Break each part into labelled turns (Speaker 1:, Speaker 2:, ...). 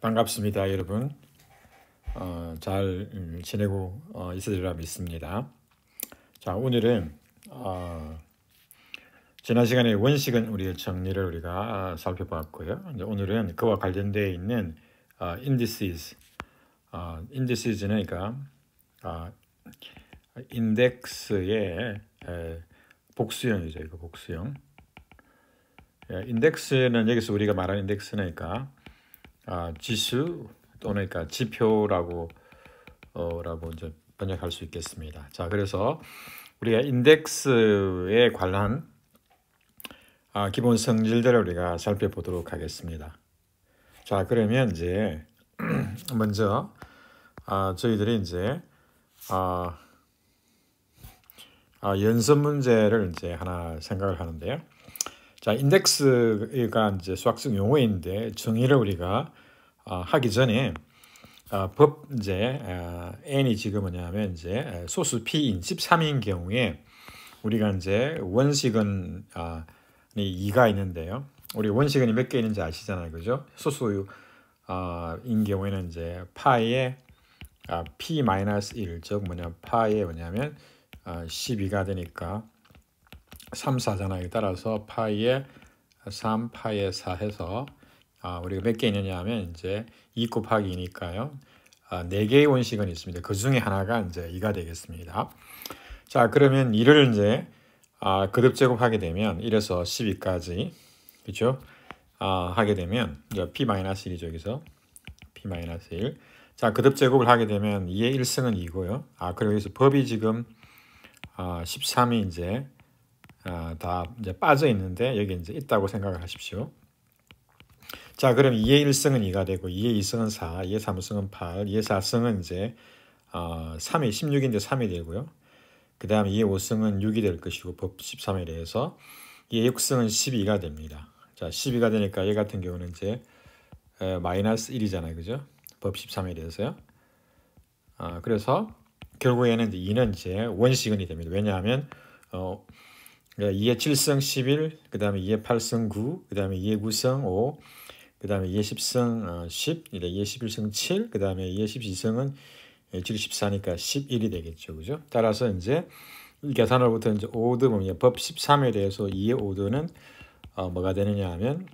Speaker 1: 반갑습니다, 여러분. 잘 지내고 있으리라 믿습니다. 자, 오늘은 지난 시간에 원식은 우리의 정리를 우리가 살펴봤고요. 이제 오늘은 그와 관련되어 있는 indices, indices는 그러니까 인덱스의 복수형이죠. 이거 복수형. 인덱스는 여기서 우리가 말하는 인덱스는 그러니까 지수 또는 그러니까 지표라고 라고 이제 번역할 수 있겠습니다. 자, 그래서 우리가 인덱스에 관한 기본 성질들을 우리가 살펴보도록 하겠습니다. 자, 그러면 이제 먼저 저희들이 이제 연습 문제를 이제 하나 생각을 하는데요. 자, 인덱스가 이제 수학적 용어인데 정의를 우리가 하기 전에 법 이제 n이 지금 뭐냐면 이제 소수 p인 13인 경우에 우리가 이제 원식은 2가 있는데요. 우리 원식은 몇 개 있는지 아시잖아요, 그죠? 소수인 경우에는 이제 파이의 p-1, 즉 뭐냐 파이의 뭐냐면 12가 되니까 3, 4잖아요. 따라서 파이의 3, 파이의 4 해서 우리가 몇 개 있느냐 하면 이제 2 곱하기 2니까요. 4개의 원식은 있습니다. 그 중에 하나가 이제 2가 되겠습니다. 자, 그러면 2를 이제 거듭 제곱하게 되면 1에서 12까지 그렇죠? 하게 되면 p-1이죠. 여기서 p-1. 자, 거듭 제곱을 하게 되면 2의 1승은 2고요. 그리고 여기서 법이 지금 13이 이제 다 이제 빠져 있는데 여기 이제 있다고 생각을 하십시오. 자, 그럼 2의 1승은 2가 되고 2의 2승은 4, 2의 3승은 8, 2의 4승은 이제 3이 16인데 3이 되고요. 그 다음에 2의 5승은 6이 될 것이고 법 13에 대해서 2의 6승은 12가 됩니다. 자, 12가 되니까 얘 같은 경우는 이제 마이너스 1이잖아요. 그죠? 법 13에 대해서요. 그래서 결국에는 2는 이제 원시근이 됩니다. 왜냐하면 2의 7승 11, 그 다음에 2의 8승 9, 그 다음에 2의 9승 5, 그 다음에 2의 10승 10, 2의 11승 7, 그 다음에 2의 12승은 7, 14니까 11이 되겠죠. 그죠? 따라서 이제 이 계산으로부터 이제 오드 뭐냐, 법 13에 대해서 2의 오드는 뭐가 되느냐 하면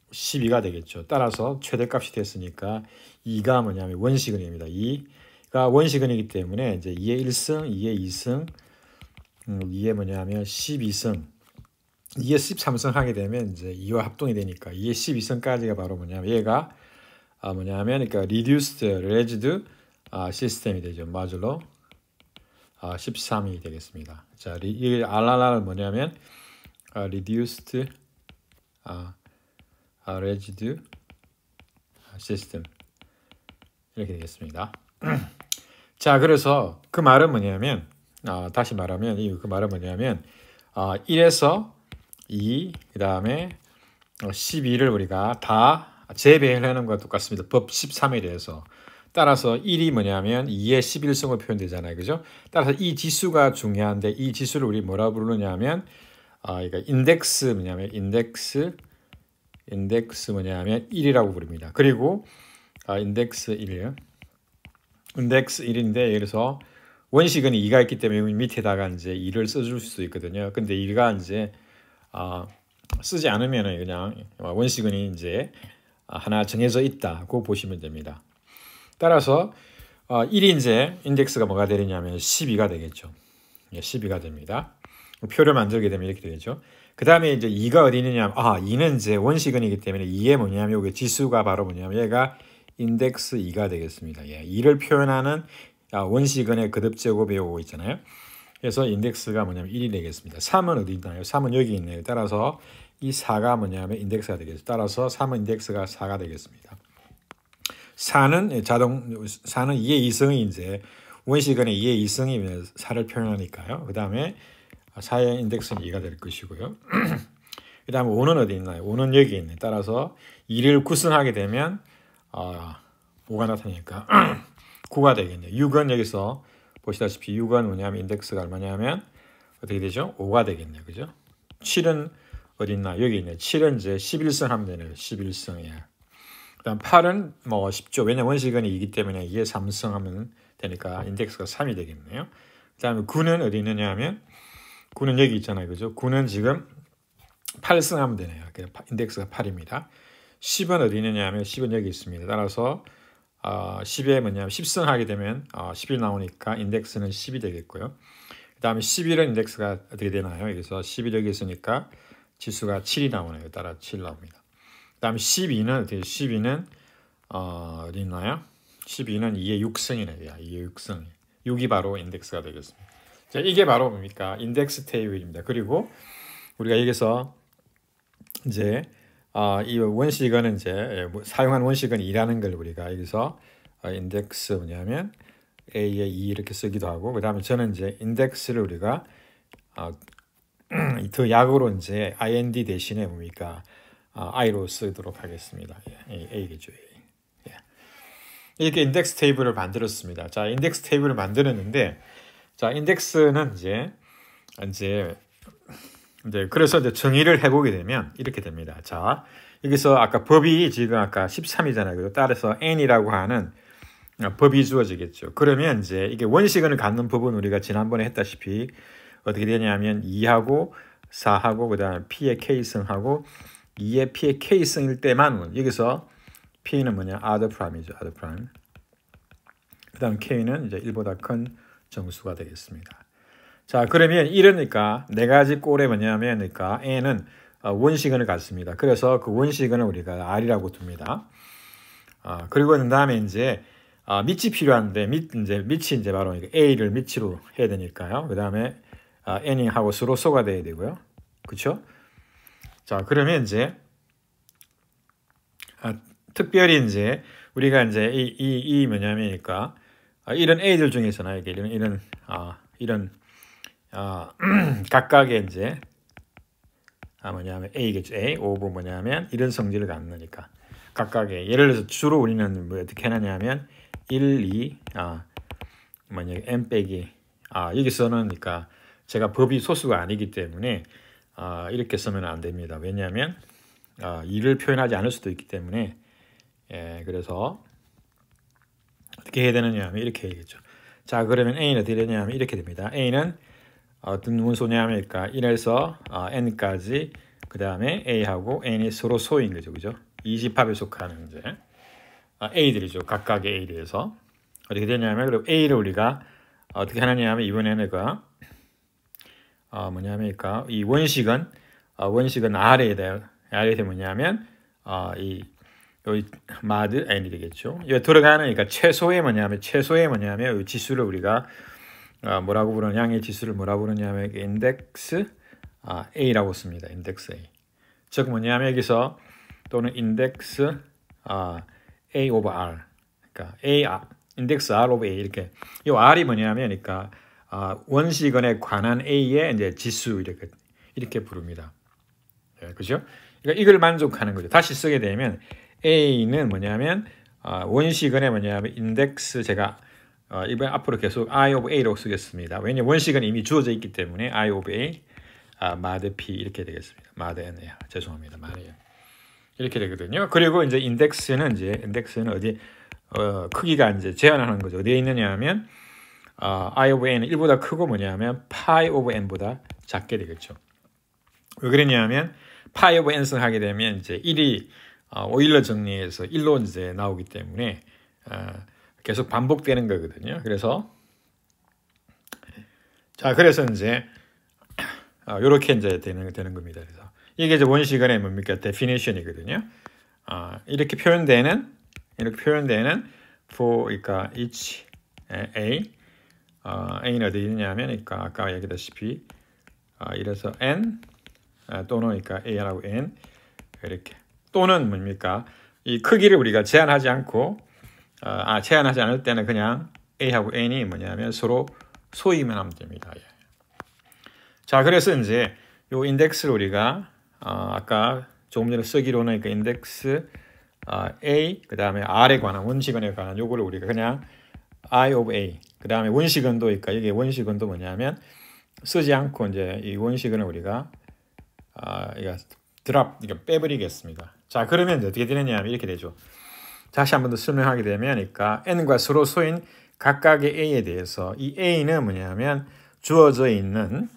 Speaker 1: 12가 되겠죠. 따라서 최대값이 됐으니까 2가 뭐냐면 원시근입니다. 2가 원시근이기 때문에 이제 2의 1승, 2의 2승, 2의 뭐냐면 12승, 2의 13승 하게 되면 이제 2와 합동이 되니까 2의 12승까지가 바로 뭐냐면 얘가 뭐냐면 그러니까 reduced residue 시스템이 되죠. 마줄로 13이 되겠습니다. 자, 이 RRR은 뭐냐면 reduced residue 시스템 이렇게 되겠습니다. 자, 그래서 그 말은 뭐냐면 다시 말하면 그 말은 뭐냐면 1에서 2, 그 다음에 12를 우리가 다 재배하는 것과 똑같습니다. 법 13에 대해서. 따라서 1이 뭐냐면 2의 11승으로 표현되잖아요. 그죠? 따라서 이 지수가 중요한데 이 지수를 우리 뭐라 부르느냐면 그러니까 인덱스 뭐냐면 인덱스 뭐냐면 1이라고 부릅니다. 그리고 인덱스 1이에요. 인덱스 1인데 그래서 원식은 2가 있기 때문에 밑에다가 이제 2를 써줄 수 있거든요. 근데 2가 이제 쓰지 않으면 그냥 원식은이 이제 하나 정해져 있다고 보시면 됩니다. 따라서 1이 이제 인덱스가 뭐가 되느냐면 12가 되겠죠. 12가 됩니다. 표를 만들게 되면 이렇게 되겠죠. 그 다음에 이제 2가 어디 있느냐? 2는 이제 원식은이기 때문에 2의 뭐냐면 이게 지수가 바로 뭐냐면 얘가 인덱스 2가 되겠습니다. 2를 표현하는 원식은의 거듭 제곱에 오고 있잖아요. 그래서 인덱스가 뭐냐면 1이 되겠습니다. 3은 어디 있나요? 3은 여기 있네요. 따라서 이 4가 뭐냐면 인덱스가 되겠습니다. 따라서 3은 인덱스가 4가 되겠습니다. 4는 2의 2승이 이제 원식은의 2의 2승이면 4를 표현하니까요. 그 다음에 4의 인덱스는 2가 될 것이고요. 그 다음에 5는 어디 있나요? 5는 여기 있네. 따라서 2를 구성하게 되면 5가 나타나니까 9가 되겠네요. 6은 여기서 보시다시피 6은 뭐냐면 인덱스가 얼마냐면 어떻게 되죠? 5가 되겠네요. 그죠? 7은 어디 있나? 여기 있네. 7은 이제 11승 하면 되네요. 11승이야. 그다음 8은 뭐 쉽죠. 왜냐면 원시근이 2기 때문에 2에 3승하면 되니까 인덱스가 3이 되겠네요. 그다음에 9는 어디 있느냐 하면 9는 여기 있잖아요. 그죠? 9는 지금 8승하면 되네요. 인덱스가 8입니다. 10은 어디 있느냐 하면 10은 여기 있습니다. 따라서 10에 뭐냐면 10승하게 되면 10이 나오니까 인덱스는 10이 되겠고요. 그 다음에 11은 인덱스가 어떻게 되나요? 여기서 11 여기 있으니까 지수가 7이 나오네요. 따라 7 나옵니다. 그 다음에 12는 어떻게 12는 어디 있나요? 12는 2의 6승이네요. 2의 6승. 6이 바로 인덱스가 되겠습니다. 자, 이게 바로 뭡니까? 인덱스 테이블입니다. 그리고 우리가 여기서 이제 이 원식은 이제 사용한 원식은 2라는 걸 우리가 여기서 인덱스 뭐냐면 A에 2 이렇게 쓰기도 하고, 그 다음에 저는 이제 인덱스를 우리가 더 약으로 이제 ind 대신에 뭡니까 i로 쓰도록 하겠습니다. A겠죠. A. 이렇게 인덱스 테이블을 만들었습니다. 자, 인덱스 테이블을 만들었는데, 자, 인덱스는 이제 그래서 이제 정의를 해보게 되면 이렇게 됩니다. 자, 여기서 아까 법이 지금 아까 13이잖아요. 따라서 n이라고 하는 법이 주어지겠죠. 그러면 이제 이게 원시근을 갖는 법은 우리가 지난번에 했다시피 어떻게 되냐면 2하고 4하고 그 다음에 p의 k승하고 2의 p의 k승일 때만 여기서 p는 뭐냐 other prime이죠. other prime. 그 다음 k는 이제 1보다 큰 정수가 되겠습니다. 자, 그러면 이러니까 네 가지 꼴에 뭐냐면 그러니까 n은 원시근을 갖습니다. 그래서 그 원시근을 우리가 r이라고 둡니다. 그리고 그 다음에 이제 밑이 필요한데 밑이 이제 바로 a를 밑으로 해야 되니까요. 그 다음에 n하고 서로 소가 돼야 되고요. 그렇죠? 자, 그러면 이제 특별히 이제 우리가 이제 이 뭐냐면니까 이런 a들 중에서나 이런 각각의 이제 뭐냐면 a겠죠. a 오브 뭐냐면 이런 성질을 갖느니까 각각의 예를 들어서 주로 우리는 뭐 어떻게 하냐면 1, 2 뭐냐 n 빼기 여기서는 그러니까 제가 법이 소수가 아니기 때문에 이렇게 쓰면 안 됩니다. 왜냐하면 2를 표현하지 않을 수도 있기 때문에 그래서 어떻게 해야 되느냐 하면 이렇게 해야겠죠. 자, 그러면 a는 어떻게 되냐면 이렇게 됩니다. a는 어떤 원소냐면 1에서 n까지 그 다음에 a하고 n이 서로 소인 거죠. 그죠? 이 집합에 속하는 이제 a들이죠. 각각의 a들에서 어떻게 되냐면 그리고 a를 우리가 어떻게 하느냐 하면 이번에는 뭐냐면 이 원식은 R에 대해 뭐냐면 여기 마드 n이 되겠죠. 여기 들어가는 그러니까 최소의 뭐냐면 이 지수를 우리가 뭐라고 부르는 양의 지수를 뭐라고 부르냐면 인덱스 a라고 씁니다. 인덱스 a. 즉 뭐냐면 여기서 또는 인덱스 a 오브 r. 그러니까 인덱스 r 오브 a 이렇게. 이 r이 뭐냐면 그러니까 원시근에 관한 a의 이제 지수 이렇게 부릅니다. 그죠? 그러니까 이걸 만족하는 거죠. 다시 쓰게 되면 a는 뭐냐면 원시근에 뭐냐면 인덱스 제가 이번 앞으로 계속 I of A로 쓰겠습니다. 왜냐면 원식은 이미 주어져 있기 때문에 I of A, 마드 P 이렇게 되겠습니다. 마드 N, 죄송합니다. 마드 N 이렇게 되거든요. 그리고 이제 인덱스는 어디 크기가 이제 제한하는 거죠. 어디에 있느냐면 I of N은 1보다 크고 뭐냐면 Pi of N보다 작게 되겠죠. 왜 그러냐면 Pi of N 승하게 되면 이제 1이 오일러 정리해서 1로 이제 나오기 때문에 계속 반복되는 거거든요. 그래서 이제 이렇게 이제 되는 겁니다. 그래서 이게 이제 원시근의 뭡니까 definition이거든요. 이렇게 표현되는 for 그러니까 each a a는 어디 있냐면 그러니까 아까 얘기했다시피 이래서 n 또는 그러니까 a라고 n 이렇게 또는 뭡니까 이 크기를 우리가 제한하지 않고 제한하지 않을 때는 그냥 a하고 n이 뭐냐면 서로 소이면 하면 됩니다. 자, 그래서 이제 요 인덱스를 우리가 아까 조금 전에 쓰기로는 그 인덱스 a 그 다음에 r에 관한 원시근에 관한 요거를 우리가 그냥 I of a 그 다음에 원시근도 그러니까 이게 원시근도 뭐냐면 쓰지 않고 이제 이 원시근을 우리가 이거 빼버리겠습니다. 자, 그러면 어떻게 되느냐 하면 이렇게 되죠. 다시 한 번 더 설명하게 되면, 그러니까 n과 서로 소인 각각의 a에 대해서 이 a는 뭐냐면 주어져 있는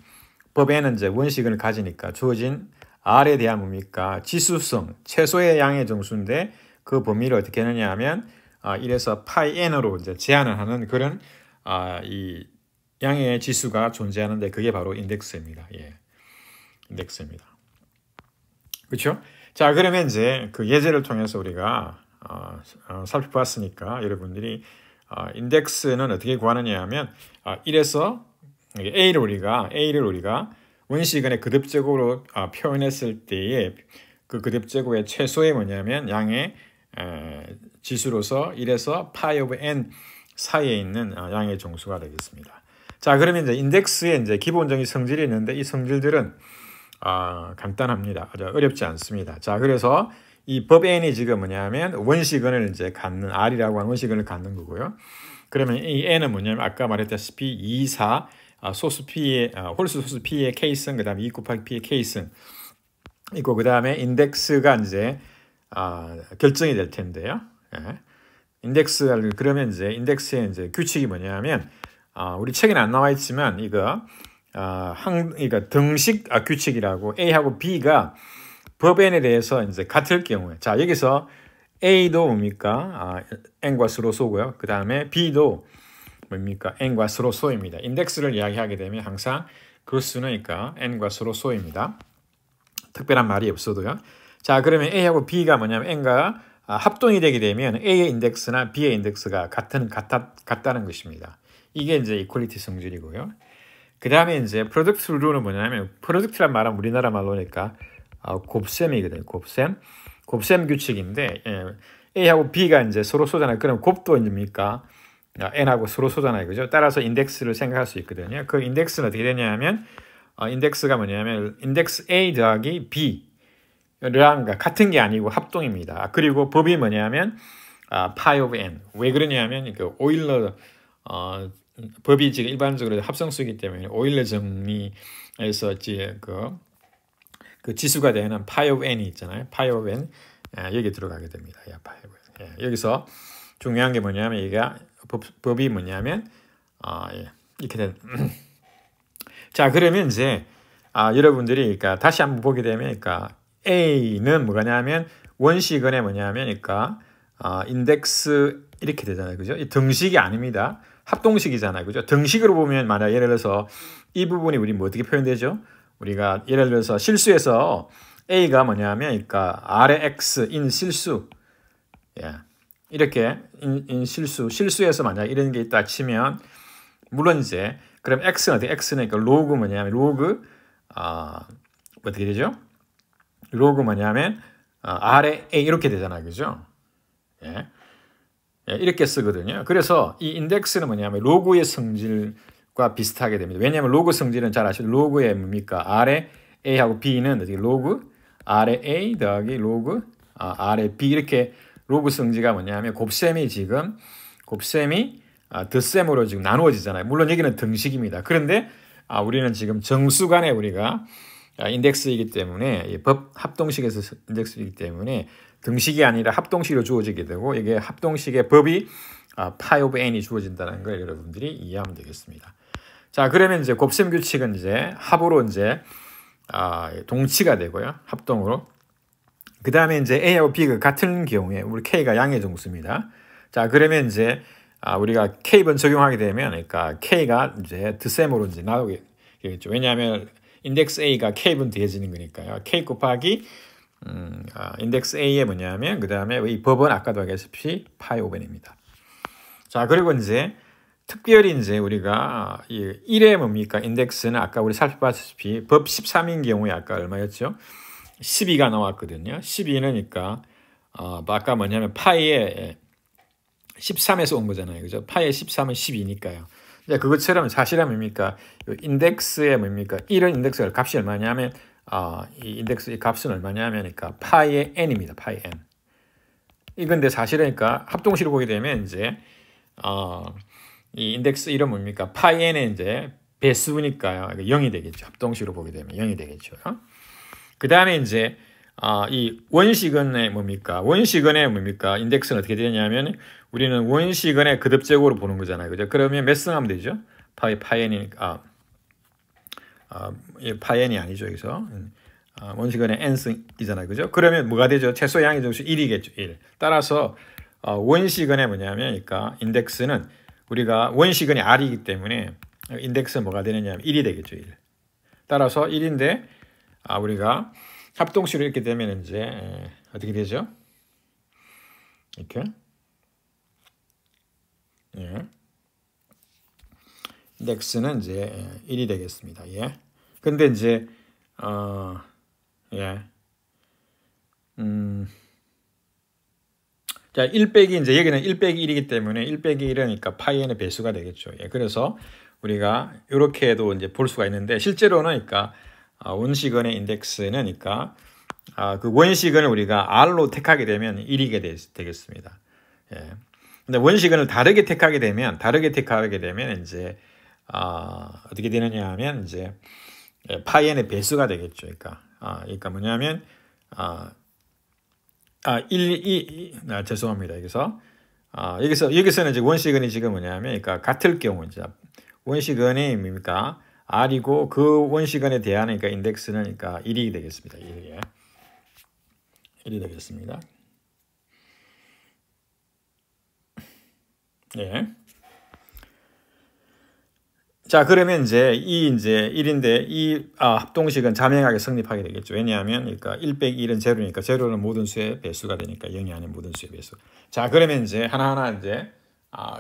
Speaker 1: 법에는 이제 원식을 가지니까 주어진 r에 대한 뭡니까 지수성 최소의 양의 정수인데 그 범위를 어떻게 하느냐 하면 이래서 파이 n으로 이제 제한을 하는 그런 이 양의 지수가 존재하는데 그게 바로 인덱스입니다. 예, 인덱스입니다. 그렇죠? 자, 그러면 이제 그 예제를 통해서 우리가 살펴봤으니까 여러분들이 인덱스는 어떻게 구하느냐 하면 이래서 A를 우리가 원시근의 그듭제곱으로 표현했을 때에 그 그듭제곱의 최소의 뭐냐면 양의 지수로서 이래서 파이 오브 n 사이에 있는 양의 정수가 되겠습니다. 자, 그러면 이제 인덱스에 이제 기본적인 성질이 있는데 이 성질들은 간단합니다. 아주 어렵지 않습니다. 자, 그래서 이 법 n이 지금 뭐냐면 원시근을 이제 갖는 r이라고 하는 원시근을 갖는 거고요. 그러면 이 n은 뭐냐면 아까 말했다시피 2, 4 소수 p의 홀수 소수 p의 k승 그다음에 2 곱하기 p의 k승 있고 그다음에 인덱스가 이제 결정이 될 텐데요. 예. 인덱스를 그러면 이제 인덱스의 이제 규칙이 뭐냐면 우리 책에는 안 나와 있지만 이거 그러니까 등식 규칙이라고 A하고 B가 법 n에 대해서 이제 같을 경우에 자 여기서 A도 뭡니까 n과 서로 소고요. 그 다음에 B도 뭡니까 n과 서로 소입니다. 인덱스를 이야기하게 되면 항상 그 수는 그러니까 n과 서로 소입니다. 특별한 말이 없어도요. 자 그러면 A하고 B가 뭐냐면 n과 합동이 되게 되면 A의 인덱스나 B의 인덱스가 같다는 것입니다. 이게 이제 이퀄리티 성질이고요. 그 다음에 이제 프로덕트 룰은 뭐냐면 프로덕트란 말은 우리나라 말로니까 곱셈이거든요. 곱셈 규칙인데 A하고 B가 이제 서로 소잖아요. 그럼 곱도 뭡니까 n하고 서로 소잖아요. 그죠? 따라서 인덱스를 생각할 수 있거든요. 그 인덱스는 어떻게 되냐면 인덱스가 뭐냐면 인덱스 A 더하기 B랑 같은 게 아니고 합동입니다. 그리고 법이 뭐냐면 파이 오브 n. 왜 그러냐면 그 오일러 법이 지금 일반적으로 합성수이기 때문에 오일러 정리에서 그 지수가 되는 파이 오브 n이 있잖아요. 파이 오브 n 여기 들어가게 됩니다. 파이 오브 n. 여기서 중요한 게 뭐냐면 이게 법이 뭐냐면 이렇게 된. 자 그러면 이제 여러분들이 그러니까 다시 한번 보게 되면 그러니까 A는 뭐냐면 원시근에 뭐냐면 그러니까 인덱스 이렇게 되잖아요. 그죠? 이 등식이 아닙니다. 합동식이잖아요. 그죠? 등식으로 보면 만약 예를 들어서 이 부분이 우리 뭐 어떻게 표현되죠? 우리가 예를 들어서 실수에서 A가 뭐냐면 그러니까 R의 X 인 실수. 예. 이렇게 인 실수에서 만약 이런 게 있다 치면 물론 이제 그럼 X는 어떻게 X는 그러니까 로그 뭐냐면 로그 어떻게 되죠? 로그 뭐냐면 R의 A 이렇게 되잖아요. 그죠? 예. 이렇게 쓰거든요. 그래서 이 인덱스는 뭐냐면 로그의 성질과 비슷하게 됩니다. 왜냐하면 로그 성질은 잘 아시죠? 로그의 뭡니까? R의 A하고 B는 어떻게 로그 R의 A 더하기 로그 R의 B 이렇게 로그 성질가 뭐냐면 곱셈이 덧셈으로 지금 나누어지잖아요. 물론 여기는 등식입니다. 그런데 우리는 지금 정수간에 우리가 인덱스이기 때문에 법 합동식에서 인덱스이기 때문에 등식이 아니라 합동식으로 주어지게 되고 이게 합동식의 법이 파이 오브 n이 주어진다는 걸 여러분들이 이해하면 되겠습니다. 자 그러면 이제 곱셈 규칙은 이제 합으로 이제 동치가 되고요. 합동으로. 그 다음에 이제 A하고 B가 같은 경우에 우리 K가 양의 정수입니다. 자 그러면 이제 우리가 K번 적용하게 되면 그러니까 K가 이제 덧셈으로 이제 나오게 되겠죠. 왜냐하면 인덱스 A가 K번 더해지는 거니까요. K 곱하기 인덱스 A에 뭐냐면 그 다음에 이 법은 아까도 하겠다시피 파이 오브 n입니다. 자 그리고 이제 특별히 이제 우리가 이 1의 뭡니까 인덱스는 아까 우리 살펴봤다시피 법 13인 경우에 아까 얼마였죠? 12가 나왔거든요. 12는 그러니까 아까 뭐냐면 파이에 13에서 온 거잖아요. 그죠? 파이에 13은 12니까요. 이제 그것처럼 사실은 뭡니까? 인덱스에 뭡니까? 1은 인덱스의 값이 얼마냐면 이 인덱스의 값은 얼마냐면 그러니까 파이의 n입니다. 파이 n. 이건데 사실은 그러니까 합동식으로 보게 되면 이제 이 인덱스 1은 뭡니까? 파이 n의 이제 배수니까요. 0이 되겠죠. 합동식으로 보게 되면 0이 되겠죠. 그 다음에 이제 이 원시근의 뭡니까? 원시근의 뭡니까? 인덱스는 어떻게 되냐면 우리는 원시근의 거듭제곱으로 보는 거잖아요. 그죠? 그러면 몇 승하면 되죠? 파이엔이니까 파이엔이 아니죠. 여기서 원시근의 n승이잖아요. 그죠? 그러면 뭐가 되죠? 최소 양의 정수 1이겠죠. 1. 따라서 원시근의 뭐냐면 그러니까 인덱스는 우리가 원시근이 r이기 때문에 인덱스는 뭐가 되느냐 하면 1이 되겠죠. 1. 따라서 1인데 우리가 합동식으로 이렇게 되면 이제 어떻게 되죠? 이렇게 인덱스는 이제 1이 되겠습니다. 예. 근데 이제 자, 1 빼기 이제 여기는 1 빼기 1이기 때문에 1 빼기 1이니까 파이의 배수가 되겠죠. 예. 그래서 우리가 이렇게도 이제 볼 수가 있는데 실제로는 그러니까 원시근의 인덱스는 그러니까 그 원시근을 우리가 R로 택하게 되면 1이게 되겠습니다. 예. 근데 원시근을 다르게 택하게 되면 이제 어떻게 되느냐 하면 이제 파이의 배수가 되겠죠. 그러니까 뭐냐면 죄송합니다. 여기서는 이제 원시근이 지금 뭐냐면 그러니까 같을 경우 이제 원시근이 뭡니까? R이고 그 원시근에 대한 그러니까 인덱스는 그러니까 1이 되겠습니다. 1이 되겠습니다. 예. 자, 그러면 이제 1인데 이 합동식은 자명하게 성립하게 되겠죠. 왜냐하면 그러니까 1 빼기 1은 제로니까 제로는 모든 수의 배수가 되니까 0이 아닌 모든 수의 배수. 자, 그러면 이제 하나하나 이제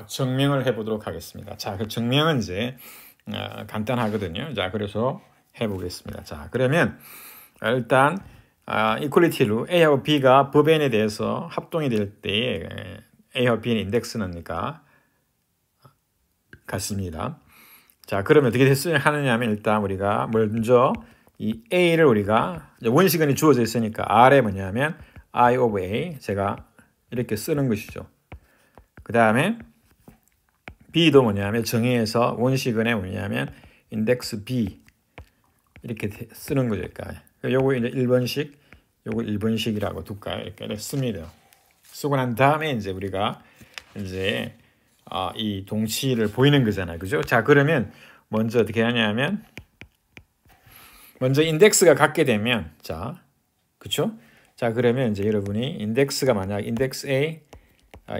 Speaker 1: 증명을 해 보도록 하겠습니다. 자, 그 증명은 이제 간단하거든요. 자, 그래서 해 보겠습니다. 자, 그러면 일단 이퀄리티로 A하고 B가 법 N에 대해서 합동이 될 때 A하고 B의 인덱스는 그러니까 같습니다. 자, 그러면 어떻게 하느냐 하면 일단 우리가 먼저 이 A를 우리가 원시근이 주어져 있으니까 R에 뭐냐면 I of A 제가 이렇게 쓰는 것이죠. 그 다음에 B도 뭐냐면 정의해서 원시근에 뭐냐면 인덱스 B 이렇게 쓰는 거죠. 그러니까 요거 이제 1번식, 요거 1번식이라고 둘까요? 이렇게 씁니다. 쓰고 난 다음에 이제 우리가 이제 이 동치를 보이는 거잖아요. 그죠? 자, 그러면 먼저 어떻게 하냐면 먼저 인덱스가 같게 되면 그쵸? 자, 그러면 이제 여러분이 인덱스가 만약 인덱스 A,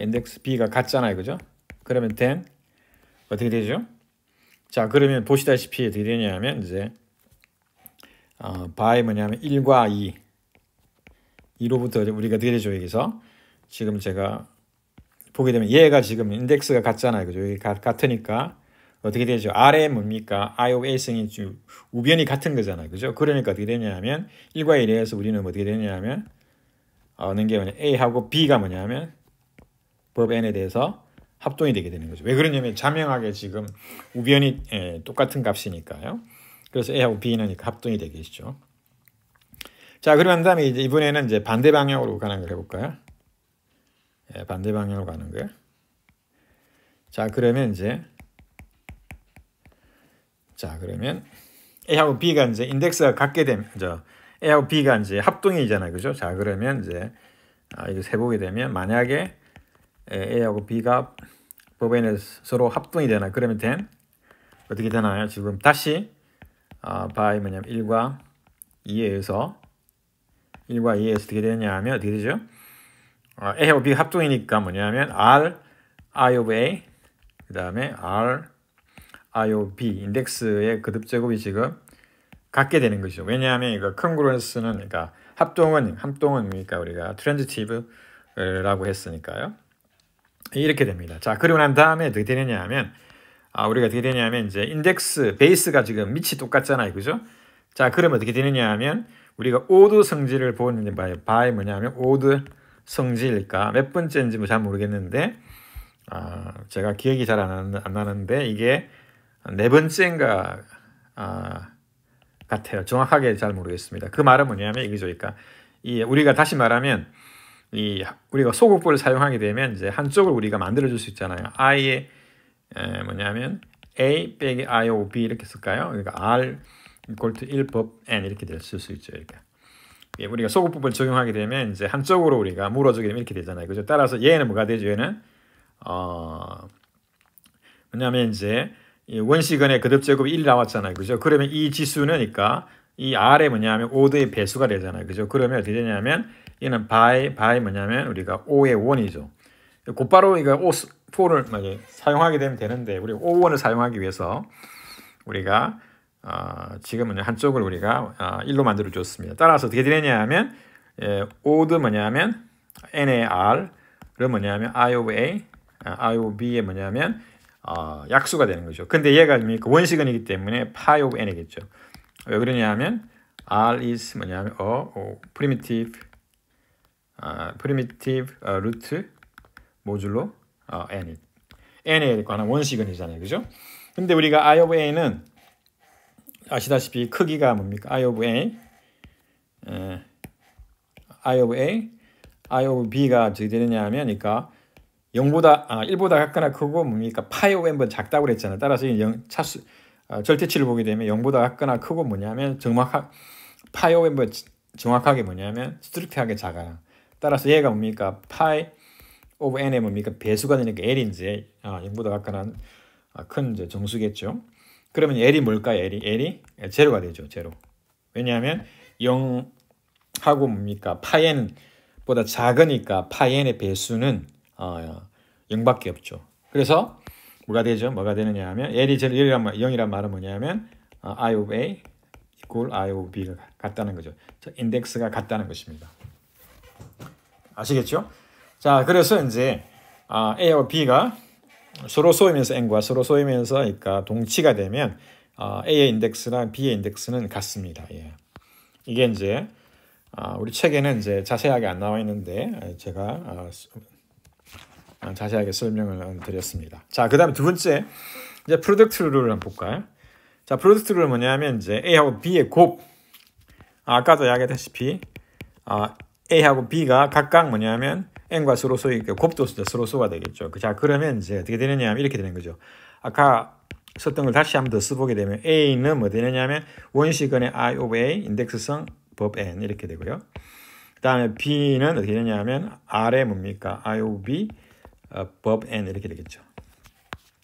Speaker 1: 인덱스 B가 같잖아요. 그죠? 그러면 then 어떻게 되죠? 자, 그러면 보시다시피 어떻게 되냐면 이제 by 뭐냐면 1과 2로부터 우리가 어떻게 되죠? 여기서 지금 제가 보게 되면 얘가 지금 인덱스가 같잖아요. 그죠? 여기 같으니까 어떻게 되죠? R에 뭡니까? I of A승이 우변이 같은 거잖아요. 그죠? 그러니까 어떻게 되냐면 1과 1에서 우리는 어떻게 되냐면 어느 게 뭐냐? A하고 B가 뭐냐면 법 N에 대해서 합동이 되게 되는 거죠. 왜 그러냐면 자명하게 지금 우변이 똑같은 값이니까요. 그래서 A하고 B는 합동이 되겠죠. 자, 그런 다음에 이제 이번에는 이제 반대 방향으로 가는 걸 해볼까요? 반대 방향으로 가는 거예요. 자, 그러면 A하고 B가 이제 인덱스가 같게 되면 A하고 B가 이제 합동이잖아요. 그죠? 자, 그러면 이제 이거 해보게 되면 만약에 A하고 B가 법원에 서로 합동이 되나 그러면 어떻게 되나요? 지금 다시 by 뭐냐면 1과 2에서 어떻게 되냐 하면 어떻게 되죠? A하고 B가 합동이니까 뭐냐면 R I of A 그 다음에 R I of B 인덱스의 거듭제곱이 지금 같게 되는 것이죠. 왜냐하면 이거 congruence는 그러니까 합동은 그러니까 우리가 transitive라고 했으니까요. 이렇게 됩니다. 자, 그리고 난 다음에 어떻게 되느냐 하면 우리가 어떻게 되냐면 이제 인덱스 베이스가 지금 밑이 똑같잖아요. 그죠? 자, 그러면 어떻게 되느냐 하면 우리가 오드 성질을 보는 바에 뭐냐면 오드 성질일까 몇 번째인지 잘 모르겠는데 제가 기억이 잘 안 나는데 이게 네 번째인가 같아요. 정확하게 잘 모르겠습니다. 그 말은 뭐냐면 이거죠. 그러니까 우리가 다시 말하면 우리가 소극부를 사용하게 되면 이제 한쪽을 우리가 만들어 줄 수 있잖아요. I의 뭐냐면 A 빼기 I of B 이렇게 쓸까요? 그러니까 R equal to 1법 N 이렇게 쓸 수 있죠. 이렇게. 우리가 소급법을 적용하게 되면 이제 한쪽으로 우리가 물어주게 되면 이렇게 되잖아요. 그죠? 따라서 얘는 뭐가 되죠? 얘는 왜냐하면 이제 이 원시근의 거듭 제곱이 1 나왔잖아요. 그죠? 그러면 이 지수는 그러니까 이 R에 뭐냐면 5의 배수가 되잖아요. 그죠? 그러면 어떻게 되냐면 얘는 by 뭐냐면 우리가 5의 원이죠. 곧바로 이거 4를 사용하게 되면 되는데 우리 5원을 사용하기 위해서 우리가 지금은 한쪽을 우리가 1로 만들어 줬습니다. 따라서 어떻게 되냐면 o도 뭐냐면 n의 r은 뭐냐면 I of a, I of b의 뭐냐면 약수가 되는 거죠. 근데 얘가 원시근이기 때문에 pi of n이겠죠. 왜 그러냐면 r is 뭐냐면 primitive root 모듈로 n에 관한 원시근이잖아요. 그죠? 근데 우리가 I of a는 아시다시피 크기가 뭡니까? I of a, I of b가 어떻게 되느냐면, 그러니까 1보다 같거나 크고 뭡니까? 파이 of n보다 작다고 그랬잖아요. 따라서 차수 절대치를 보게 되면 0보다 같거나 크고 뭐냐면 파이 of n보다 정확하게 뭐냐면 스트릭트하게 작아요. 따라서 얘가 뭡니까? 파이 of n의 뭡니까? 배수가 되니까 L인지 0보다 같거나 큰 이제 정수겠죠. 그러면 L이 뭘까요? L이 제로가 되죠. 제로. 왜냐하면 0하고 뭡니까? 파이n보다 작으니까 파이n의 배수는 0밖에 없죠. 그래서 뭐가 되죠? 뭐가 되느냐 하면 L이 0이란 말은 뭐냐면 I of A equal I of B가 같다는 거죠. 인덱스가 같다는 것입니다. 아시겠죠? 자, 그래서 이제 A와 B가 서로 쏘이면서 n과 서로 쏘이면서 그러니까 동치가 되면 A의 인덱스랑 B의 인덱스는 같습니다. 예. 이게 이제 우리 책에는 이제 자세하게 안 나와 있는데 제가 자세하게 설명을 드렸습니다. 자, 그다음에 두 번째 이제 프로덕트 룰을 한번 볼까요? 자, 프로덕트 룰은 뭐냐면 이제 A하고 B의 곱. 아까도 이야기했다시피 A하고 B가 각각 뭐냐면 n과 서로 소이 곱도 서로 소가 되겠죠. 자, 그러면 이제 어떻게 되느냐 하면 이렇게 되는 거죠. 아까 썼던 걸 다시 한 번 더 써보게 되면 A는 뭐 되느냐면 원시근의 I of A 인덱스성 법 n 이렇게 되고요. 그 다음에 B는 어떻게 되냐면 R의 뭡니까? I of B 법 n 이렇게 되겠죠.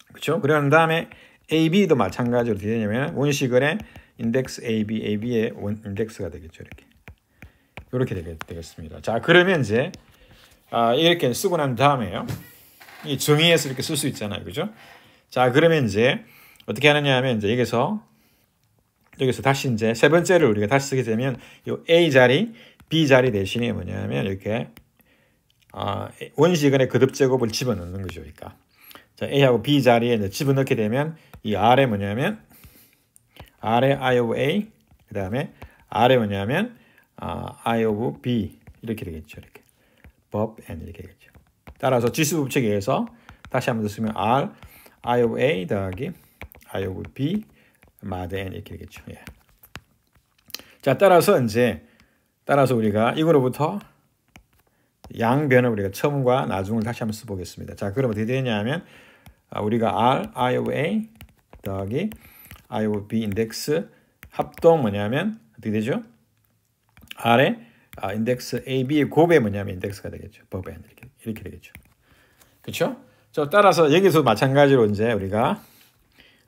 Speaker 1: 그렇죠? 그런 다음에 AB도 마찬가지로 어떻게 되냐면 원시근의 인덱스 AB, AB의 인덱스가 되겠죠. 이렇게 되겠습니다. 자, 그러면 이제 이렇게 쓰고 난 다음에요. 이 정의에서 이렇게 쓸 수 있잖아요. 그죠? 자, 그러면 이제 어떻게 하느냐 하면 이제 여기서 다시 이제 세 번째를 우리가 다시 쓰게 되면 이 A 자리, B 자리 대신에 뭐냐면 이렇게 원시근의 거듭 제곱을 집어넣는 거죠. 그러니까 자, A하고 B 자리에 이제 집어넣게 되면 이 R에 뭐냐면 R에 I of A, 그 다음에 R에 뭐냐면 I of B 이렇게 되겠죠. 이렇게. 법 n 이렇게 되겠죠. 따라서 지수 법칙에 의해서 다시 한번 더 쓰면 R, I of A 더하기 I of B 마드 n 이렇게 되겠죠. 예. 자, 따라서 우리가 이거로부터 양변을 우리가 처음과 나중을 다시 한번 써보겠습니다. 자, 그럼 어떻게 되냐면 우리가 R, I of A 더하기 I of B 인덱스 합동 뭐냐면 어떻게 되죠? R에 인덱스 AB의 곱에 뭐냐면 인덱스가 되겠죠. 법 n 이렇게 되겠죠. 그렇죠? 저 따라서 여기서 마찬가지로 이제 우리가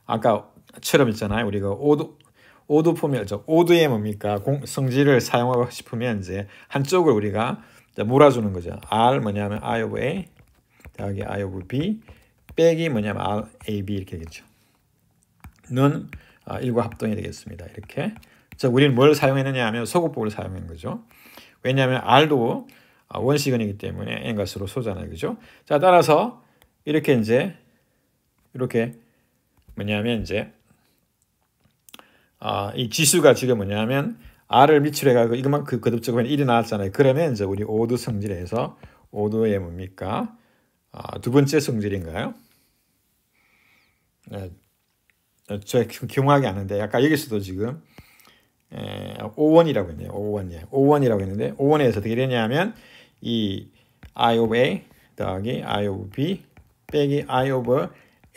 Speaker 1: 아까처럼 있잖아요. 우리가 오드 포뮬, 오드의 뭡니까? 성질을 사용하고 싶으면 이제 한쪽을 우리가 몰아주는 거죠. R 뭐냐면 I of A 더하기 I of B 빼기 뭐냐면 R, A, B 이렇게 되겠죠. 는 1과 합동이 되겠습니다. 이렇게. 자, 우리는 뭘 사용했느냐 하면 소급법을 사용한 거죠. 왜냐하면 R도 원시근이기 때문에 n과 서로 소잖아요. 그죠? 자, 따라서 이렇게 뭐냐면 이제 이 지수가 지금 뭐냐면 R을 밑으로 해가지고 이것만 거듭적으로 1이 나왔잖아요. 그러면 이제 우리 오드 성질에서 오드의 뭡니까? 두 번째 성질인가요? 네. 저 경험하기 않는데 아까 여기서도 지금 5원이라고 했네요. 5원이라고 했는데 5원에서 어떻게 되냐면 이 I of A 더하기 I of B 빼기 I of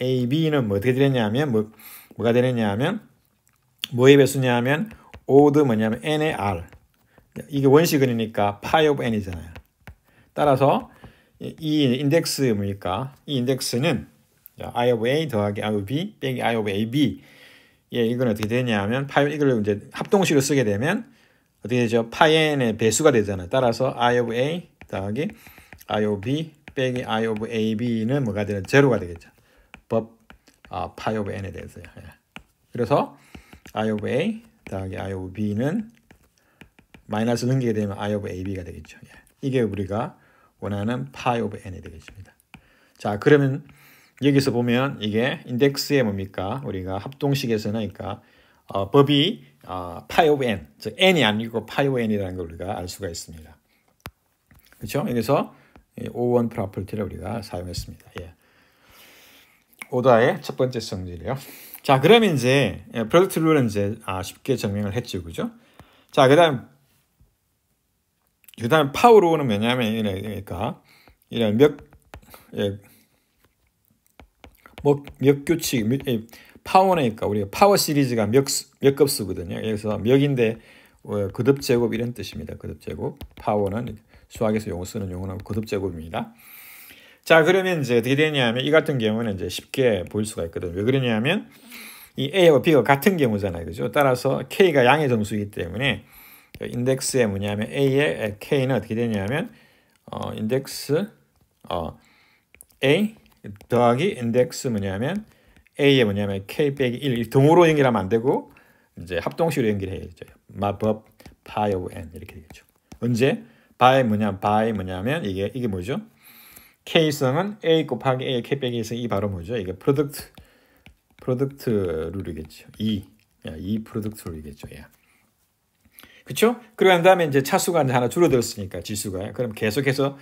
Speaker 1: AB는 뭐 어떻게 되냐면 뭐가 되느냐 하면 뭐의 배수냐 하면 오드 뭐냐면 N의 R 이게 원시근이니까 파이 오브 n이잖아요. 따라서 이 인덱스 뭡니까? 이 인덱스는 I of A 더하기 I of B 빼기 I of AB. 예, 이건 어떻게 되냐면 이걸 이제 합동식으로 쓰게 되면 어떻게 되죠? 파이 n의 배수가 되잖아요. 따라서 I of A 더하기 I of B 빼기 I of AB는 뭐가 되는? 제로가 되겠죠. 법 파이 오브 n에 대해서요. 예. 그래서 I of A 더하기 I of B는 마이너스 넘기게 되면 I of AB가 되겠죠. 예. 이게 우리가 원하는 파이 오브 n이 되겠습니다. 자, 그러면 여기서 보면 이게 인덱스에 뭡니까? 우리가 합동식에서는 그러니까 법이 파이 오브 n, 즉 n이 아니고 파이 오브 n이라는 걸 우리가 알 수가 있습니다. 그렇죠? 여기서 O1 프로퍼티를 우리가 사용했습니다. 예. 오다의 첫 번째 성질이요. 자, 그러면 이제 프로덕트 룰은 이제 쉽게 증명을 했죠, 그죠? 자, 그다음 파워 룰은 뭐냐면 그러니까 이런 몇 규칙 파워니까 우리가 파워 시리즈가 몇 급수거든요. 그래서 몇인데 거듭 제곱 이런 뜻입니다. 거듭 제곱. 파워는 수학에서 용어 쓰는 용어는 거듭 제곱입니다. 자, 그러면 이제 어떻게 되냐면 이 같은 경우는 이제 쉽게 볼 수가 있거든요. 왜 그러냐면 이 A와 B가 같은 경우잖아요. 그죠? 따라서 K가 양의 정수이기 때문에 인덱스에 뭐냐면 A의 K는 어떻게 되냐면 인덱스 A 더하기 인덱스 뭐냐면 A에 뭐냐면 K 빼기 1 등호로 연결하면 안 되고 이제 합동식으로 연결해야죠. 마법 파이 오브 n 이렇게 되겠죠. 언제 바이 뭐냐면 이게 뭐죠? K성은 A 곱하기 A K 빼기 1성 이 바로 뭐죠? 이게 프로덕트 룰이겠죠. 이 프로덕트 룰이겠죠. 예. 그렇죠? 그러고 난 다음에 이제 차수가 이제 하나 줄어들었으니까 지수가 그럼 계속해서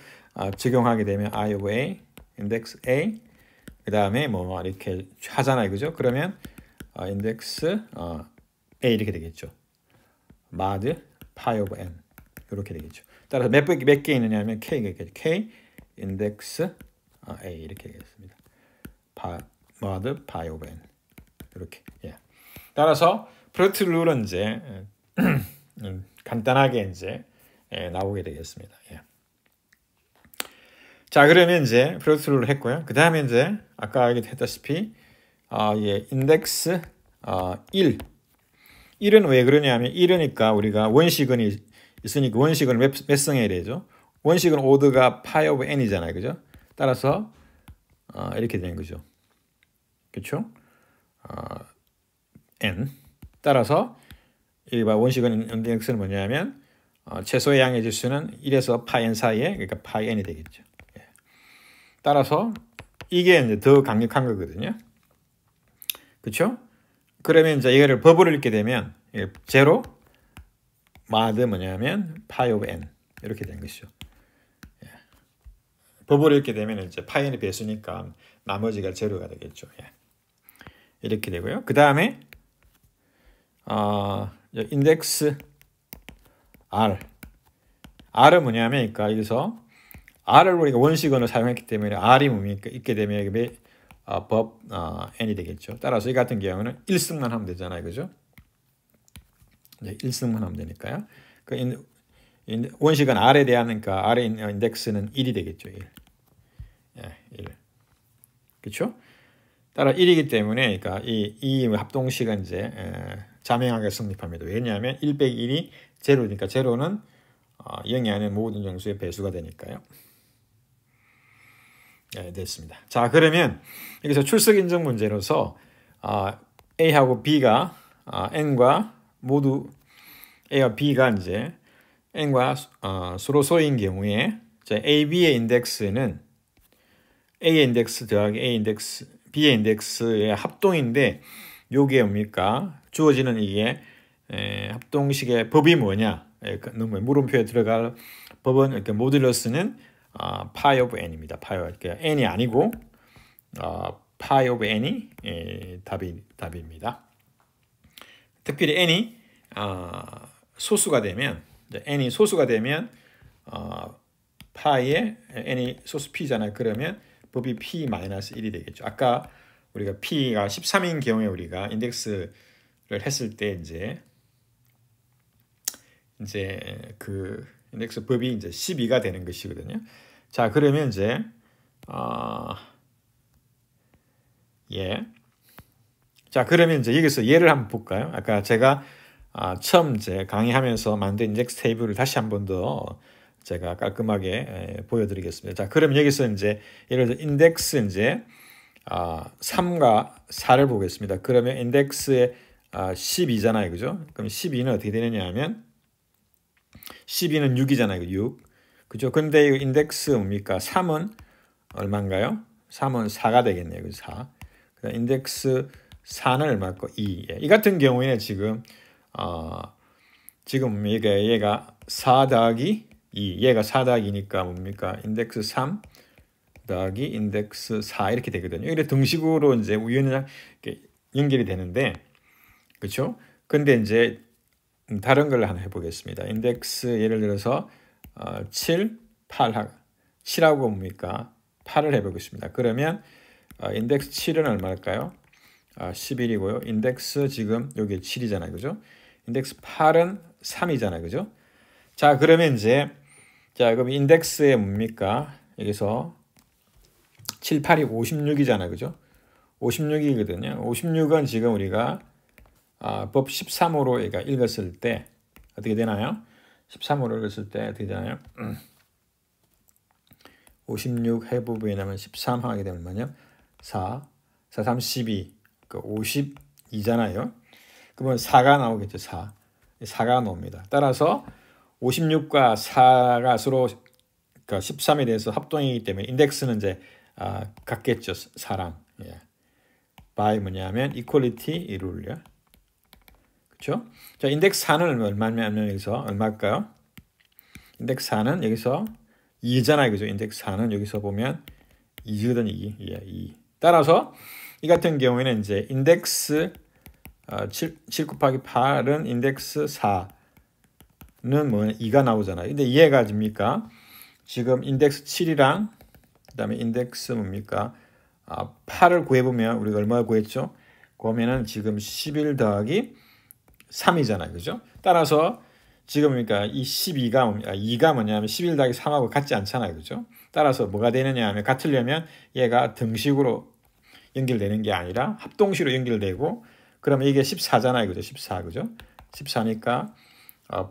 Speaker 1: 적용하게 되면 I of A 인덱스 A 그 다음에 뭐 이렇게 하잖아요, 그죠? 그러면 인덱스 A 이렇게 되겠죠. mod 파이 오브 n 이렇게 되겠죠. 따라서 몇 개 있느냐면 K가 있겠죠. K 인덱스 A 이렇게 되겠습니다. mod 파이 오브 n 이렇게. 예. 따라서 프로덕트 룰은 이제 간단하게 이제 나오게 되겠습니다. 예. 자, 그러면 이제 프로덕트 룰을 했고요. 그 다음에 이제 아까 얘기했다시피 인덱스 1은 왜 그러냐면 1이니까 우리가 원시근이 있으니까 원시근을 몇 성해야 되죠? 원시근 오드가 파이 오브 n이잖아요, 그죠? 따라서 이렇게 되는 거죠. 그렇죠? n 따라서 이 원시근 인덱스는 뭐냐면 최소의 양의 지수는 1에서 파이 n 사이에 그러니까 파이 n이 되겠죠. 예. 따라서 이게 이제 더 강력한 거거든요. 그렇죠? 그러면 이제 이거를 법으로 읽게 되면 제로 mod 뭐냐면 파이 오브 n 이렇게 된 것이죠. 예. 법으로 읽게 되면 이제 파이 n이 배수니까 나머지가 제로가 되겠죠. 예. 이렇게 되고요. 그 다음에 인덱스 R은 뭐냐면 그러니까 여기서 R을 우리가 원시근을 사용했기 때문에 R이 뭡니까? 있게 되면 법 n이 되겠죠. 따라서 이 같은 경우는 1승만 하면 되잖아요, 그죠? 네, 1승만 하면 되니까요. 그 원시근 R에 대한 그러니까 R의 인덱스는 1이 되겠죠. 1. 예, 1. 그렇죠? 따라 1이기 때문에 그러니까 이 합동식은 이제 자명하게 성립합니다. 왜냐하면 1 빼기 1이 제로니까 제로는 0이 아닌 모든 정수의 배수가 되니까요. 네, 됐습니다. 자, 그러면 여기서 출석 인정 문제로서 A하고 B가 N과 모두 A와 B가 이제 N과 서로 소인 경우에 A, B의 인덱스는 A의 인덱스 더하기 A 인덱스, B의 인덱스의 합동인데 요게 뭡니까? 주어지는 이게 합동식의 법이 뭐냐? 물음표에 들어갈 법은 이렇게 모듈러스는 파이 오브 n입니다. 그러니까 n이 아니고 파이 오브 n이 답입니다. 특별히 n이 소수가 되면 파이에 n이 소수 p잖아요. 그러면 법이 p-1이 되겠죠. 아까 우리가 p가 13인 경우에 우리가 인덱스를 했을 때 이제 이제 그 인덱스 법이 이제 12가 되는 것이거든요. 자, 그러면 이제 예. 자, 그러면 이제 여기서 예를 한번 볼까요? 아까 제가 처음 이제 강의하면서 만든 인덱스 테이블을 다시 한 번 더 제가 깔끔하게 보여드리겠습니다. 자, 그럼 여기서 이제 예를 들어 인덱스 이제 3과 4를 보겠습니다. 그러면 인덱스에 12잖아요, 그죠? 그럼 12는 어떻게 되느냐 하면 12는 6이잖아요, 6. 그죠? 근데 이 인덱스 뭡니까? 3은 얼마인가요? 3은 4가 되겠네요, 그죠? 4. 그다음 인덱스 4는 얼마고 2. 이 같은 경우에는 지금 지금 얘가 4 더하기 2, 얘가 4 더하기니까 뭡니까? 인덱스 3 더하기 인덱스 4 이렇게 되거든요. 이래 등식으로 이제 우연하게 연결이 되는데, 그렇죠? 근데 이제 다른 걸 하나 해보겠습니다. 인덱스 예를 들어서 7, 7하고 뭡니까? 8을 해보겠습니다. 그러면 인덱스 7은 얼마일까요? 11이고요. 인덱스 지금 여기 7이잖아요. 그죠? 인덱스 8은 3이잖아요. 그죠? 자, 그러면 이제 그럼 인덱스에 뭡니까? 여기서 7, 8이 56이잖아요. 그죠? 56이거든요. 56은 지금 우리가 법 13호로 얘가 읽었을 때 어떻게 되나요? 13호로 읽었을 때 어떻게 되나요? 56 해부분에 나면 13 하게 되면 뭐냐? 4, 4, 3, 12, 그 52잖아요. 그러면 4가 나오겠죠. 4가 나옵니다. 따라서 56과 4가 서로 그러니까 13에 대해서 합동이기 때문에 인덱스는 이제 같겠죠. 4랑. 예. by 뭐냐면 equality 룰이요. 그렇죠? 자, 인덱스 4는 얼마냐면 여기서 얼마일까요? 인덱스 4는 여기서 2잖아요. 그죠? 인덱스 4는 여기서 보면 2거든 2. 예, 2. 따라서 이 같은 경우에는 이제 인덱스 7 곱하기 8은 인덱스 4는 뭐 2가 나오잖아요. 근데 이해가 됩니까? 지금 인덱스 7이랑 그다음에 인덱스 뭡니까? 8을 구해보면 우리가 얼마 구했죠? 그러면은 지금 11 더하기 3이잖아요. 그죠? 따라서 지금 그러니까 이 2가 뭐냐면 11 더하기 3하고 같지 않잖아요. 그죠? 따라서 뭐가 되느냐 하면 같으려면 얘가 등식으로 연결되는 게 아니라 합동식으로 연결되고 그러면 이게 14잖아요. 그죠? 14. 그죠? 14니까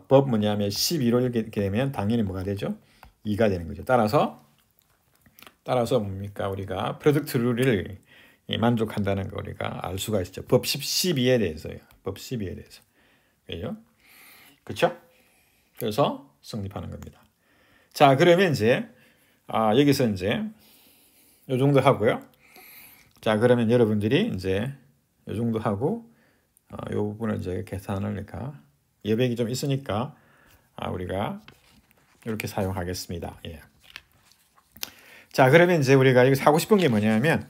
Speaker 1: 법 뭐냐면 12로 이렇게 되면 당연히 뭐가 되죠? 2가 되는 거죠. 따라서 뭡니까? 우리가 프로덕트 룰을 만족한다는 거 우리가 알 수가 있죠. 법 12에 대해서요. 법 12에 대해서. 그죠? 그렇죠? 그래서 성립하는 겁니다. 자, 그러면 이제 여기서 이제 요 정도 하고요. 자, 그러면 여러분들이 이제 요 정도 하고 요 부분을 이제 계산을 그러니까 여백이 좀 있으니까 우리가 이렇게 사용하겠습니다. 예. 자, 그러면 이제 우리가 여기서 하고 싶은 게 뭐냐면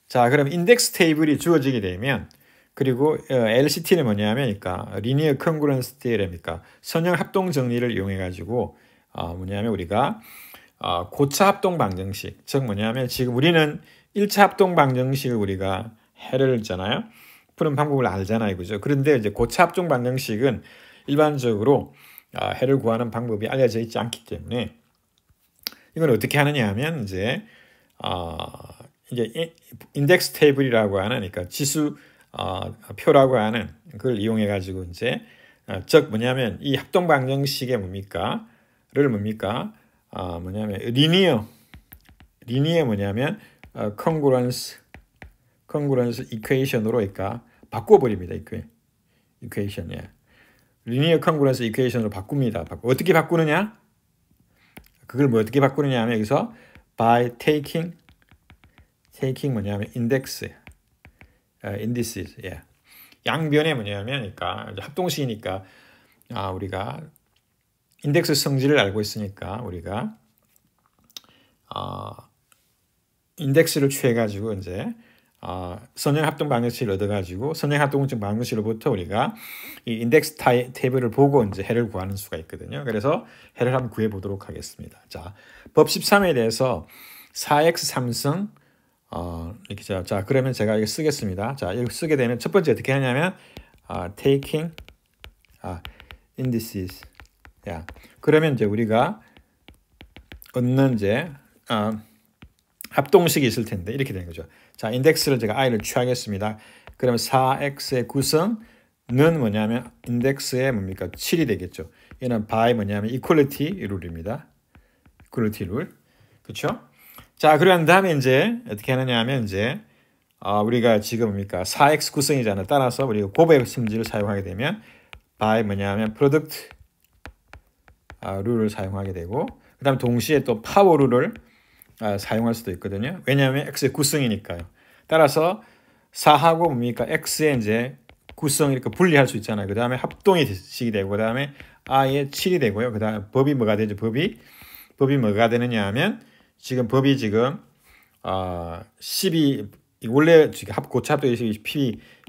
Speaker 1: 자, 그럼 인덱스 테이블이 주어지게 되면 그리고 LCT는 뭐냐면 그러니까 리니어 컨그런스 테이블입니까? 선형 합동 정리를 이용해 가지고 뭐냐면 우리가 고차 합동 방정식 즉 뭐냐면 지금 우리는 1차 합동 방정식을 우리가 해를 했잖아요. 푸는 방법을 알잖아요. 그죠? 그런데 이제 고차 합동 방정식은 일반적으로 해를 구하는 방법이 알려져 있지 않기 때문에 이건 어떻게 하느냐 하면 이제 인덱스 테이블이라고 하는 그러니까 지수 표라고 하는 그걸 이용해 가지고 이제 즉 뭐냐면 이 합동 방정식의 뭡니까를 뭐냐면 리니어 뭐냐면 컨그런스 이퀘이션으로 그러니까 바꿔버립니다. 이퀘이션. 예. 리니어 컨그런스 이퀘이션으로 바꿉니다. 어떻게 바꾸느냐? 그걸 뭐 어떻게 바꾸느냐 하면 여기서 by taking 뭐냐면 indices. 예. 양변에 뭐냐면 그러니까 합동식이니까 우리가 인덱스 성질을 알고 있으니까 우리가 인덱스를 취해 가지고 이제 선형 합동 방정식을 얻어 가지고 선형 합동 방정식으로부터 우리가 이 인덱스 테이블을 보고 이제 해를 구하는 수가 있거든요. 그래서 해를 한번 구해 보도록 하겠습니다. 자, 법 13에 대해서 4x 3승 이렇게 자 그러면 제가 이거 쓰겠습니다. 자, 이거 쓰게 되면 첫 번째 어떻게 하냐면 taking indices. 야, 그러면 이제 우리가 얻는 이제 합동식이 있을 텐데 이렇게 되는 거죠. 자, 인덱스를 제가 i를 취하겠습니다. 그러면 4x의 구성은 뭐냐면 인덱스의 뭡니까? 7이 되겠죠. 얘는 by 뭐냐면 equality 룰입니다. equality 룰. 그렇죠? 자, 그런 다음에 이제 어떻게 하느냐 하면 이제 우리가 지금 뭡니까? 4x 구성이잖아요. 따라서 우리가 곱의 심지를 사용하게 되면 by 뭐냐면 product 룰을 사용하게 되고 그다음 동시에 또 파워 룰을 사용할 수도 있거든요. 왜냐하면 x의 구성이니까요. 따라서 4하고 뭡니까? x의 이제 구성을 이렇게 분리할 수 있잖아요. 그 다음에 합동이 식이 되고 그 다음에 i의 7이 되고요. 그 다음에 법이 뭐가 되죠? 법이 뭐가 되느냐 하면 지금 법이 지금 12 원래 지금 고차 합도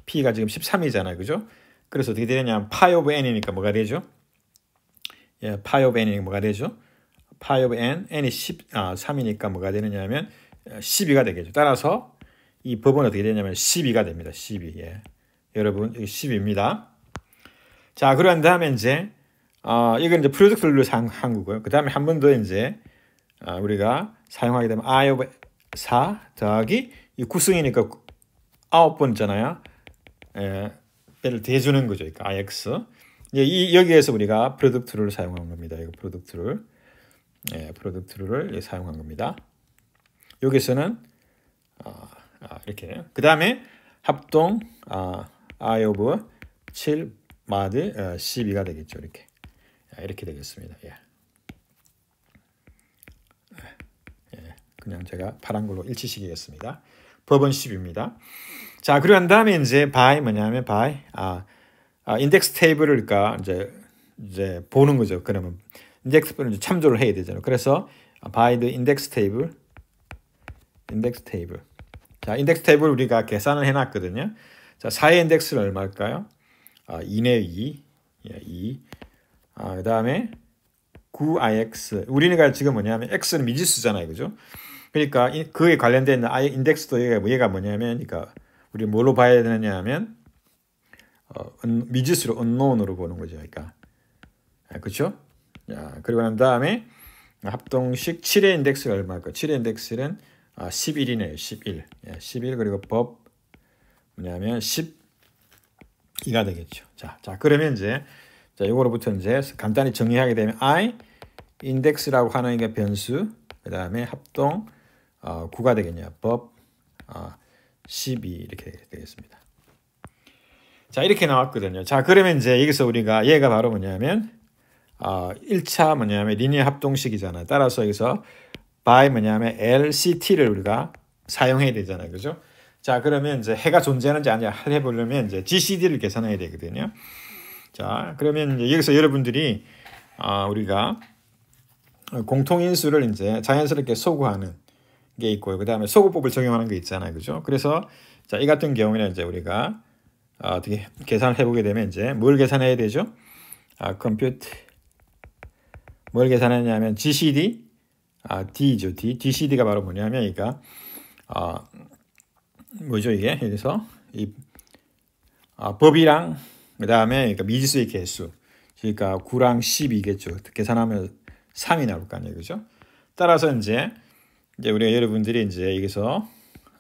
Speaker 1: P가 지금 13이잖아요. 그죠? 그래서 어떻게 되느냐? 파이 오브 n이니까 뭐가 되죠? 예, 파이 오브 n이니까 뭐가 되죠? 파이 오브 n이 3이니까 뭐가 되느냐 하면 12가 되겠죠. 따라서 이 법은 어떻게 되냐면 12가 됩니다. 12. 예. 여러분, 이게 10입니다. 자, 그런 다음에 이제 이건 이제 프로덕트 룰을 사용한 거고요. 그 다음에 한 번 더 이제 우리가 사용하게 되면 I of 4 더하기 이 구성이니까 9번 있잖아요. 얘를 대주는 거죠. 그러니까 IX. 여기에서 우리가 프로덕트 룰을 사용한 겁니다. 이거 프로덕트 룰. 프로덕트 룰을 사용한 겁니다. 여기서는 이렇게. 그 다음에 합동 I of 7 마드 12가 되겠죠. 이렇게 되겠습니다. 그냥 제가 파란 걸로 일치시키겠습니다. 법은 10입니다. 자, 그런 다음에 이제 by 뭐냐면 by 인덱스 테이블을 그러니까 이제 보는 거죠. 그러면 인덱스 테이블을 참조를 해야 되잖아요. 그래서 by the index table. 자, 인덱스 테이블 우리가 계산을 해놨거든요. 자, 4의 인덱스는 얼마일까요? 2네 2. 2. 그 다음에 9ix. 우리가 지금 뭐냐면 x는 미지수잖아요. 그죠? 그러니까 그에 관련된 인덱스도 얘가 뭐냐면 그러니까 우리 뭘로 봐야 되느냐 하면 미지수로 unknown으로 보는 거죠. 그러니까. 그렇죠? 자, 그리고 난 다음에 합동식 7의 인덱스가 얼마일까? 7의 인덱스는 11이네요. 11. 11 그리고 법 뭐냐면 12가 되겠죠. 자, 그러면 이제 이거로부터 이제 간단히 정리하게 되면 I 인덱스라고 하는 게 변수, 그다음에 합동 9가 되겠냐. 법 12 이렇게 되겠습니다. 자, 이렇게 나왔거든요. 자, 그러면 이제 여기서 우리가 얘가 바로 뭐냐면 1차 뭐냐면 리니어 합동식이잖아요. 따라서 여기서 by 뭐냐면 LCT를 우리가 사용해야 되잖아요. 그죠? 자, 그러면 이제 해가 존재하는지 아니냐 해보려면 이제 GCD를 계산해야 되거든요. 자, 그러면 이제 여기서 여러분들이 우리가 공통인수를 이제 자연스럽게 소구하는 게 있고요. 그 다음에 소구법을 적용하는 게 있잖아요. 그죠? 그래서 자, 이 같은 경우에는 이제 우리가 어떻게 계산을 해보게 되면 이제 뭘 계산해야 되죠? compute 뭘 계산하냐면 GCD D죠. DCD가 바로 뭐냐면 그러니까 뭐죠 이게? 여기서 이 법이랑 그 다음에 그러니까 미지수의 개수, 그러니까 9랑 12겠죠. 계산하면 3이 나올 거 아니에요, 그죠? 따라서 이제 우리가 여러분들이 이제 여기서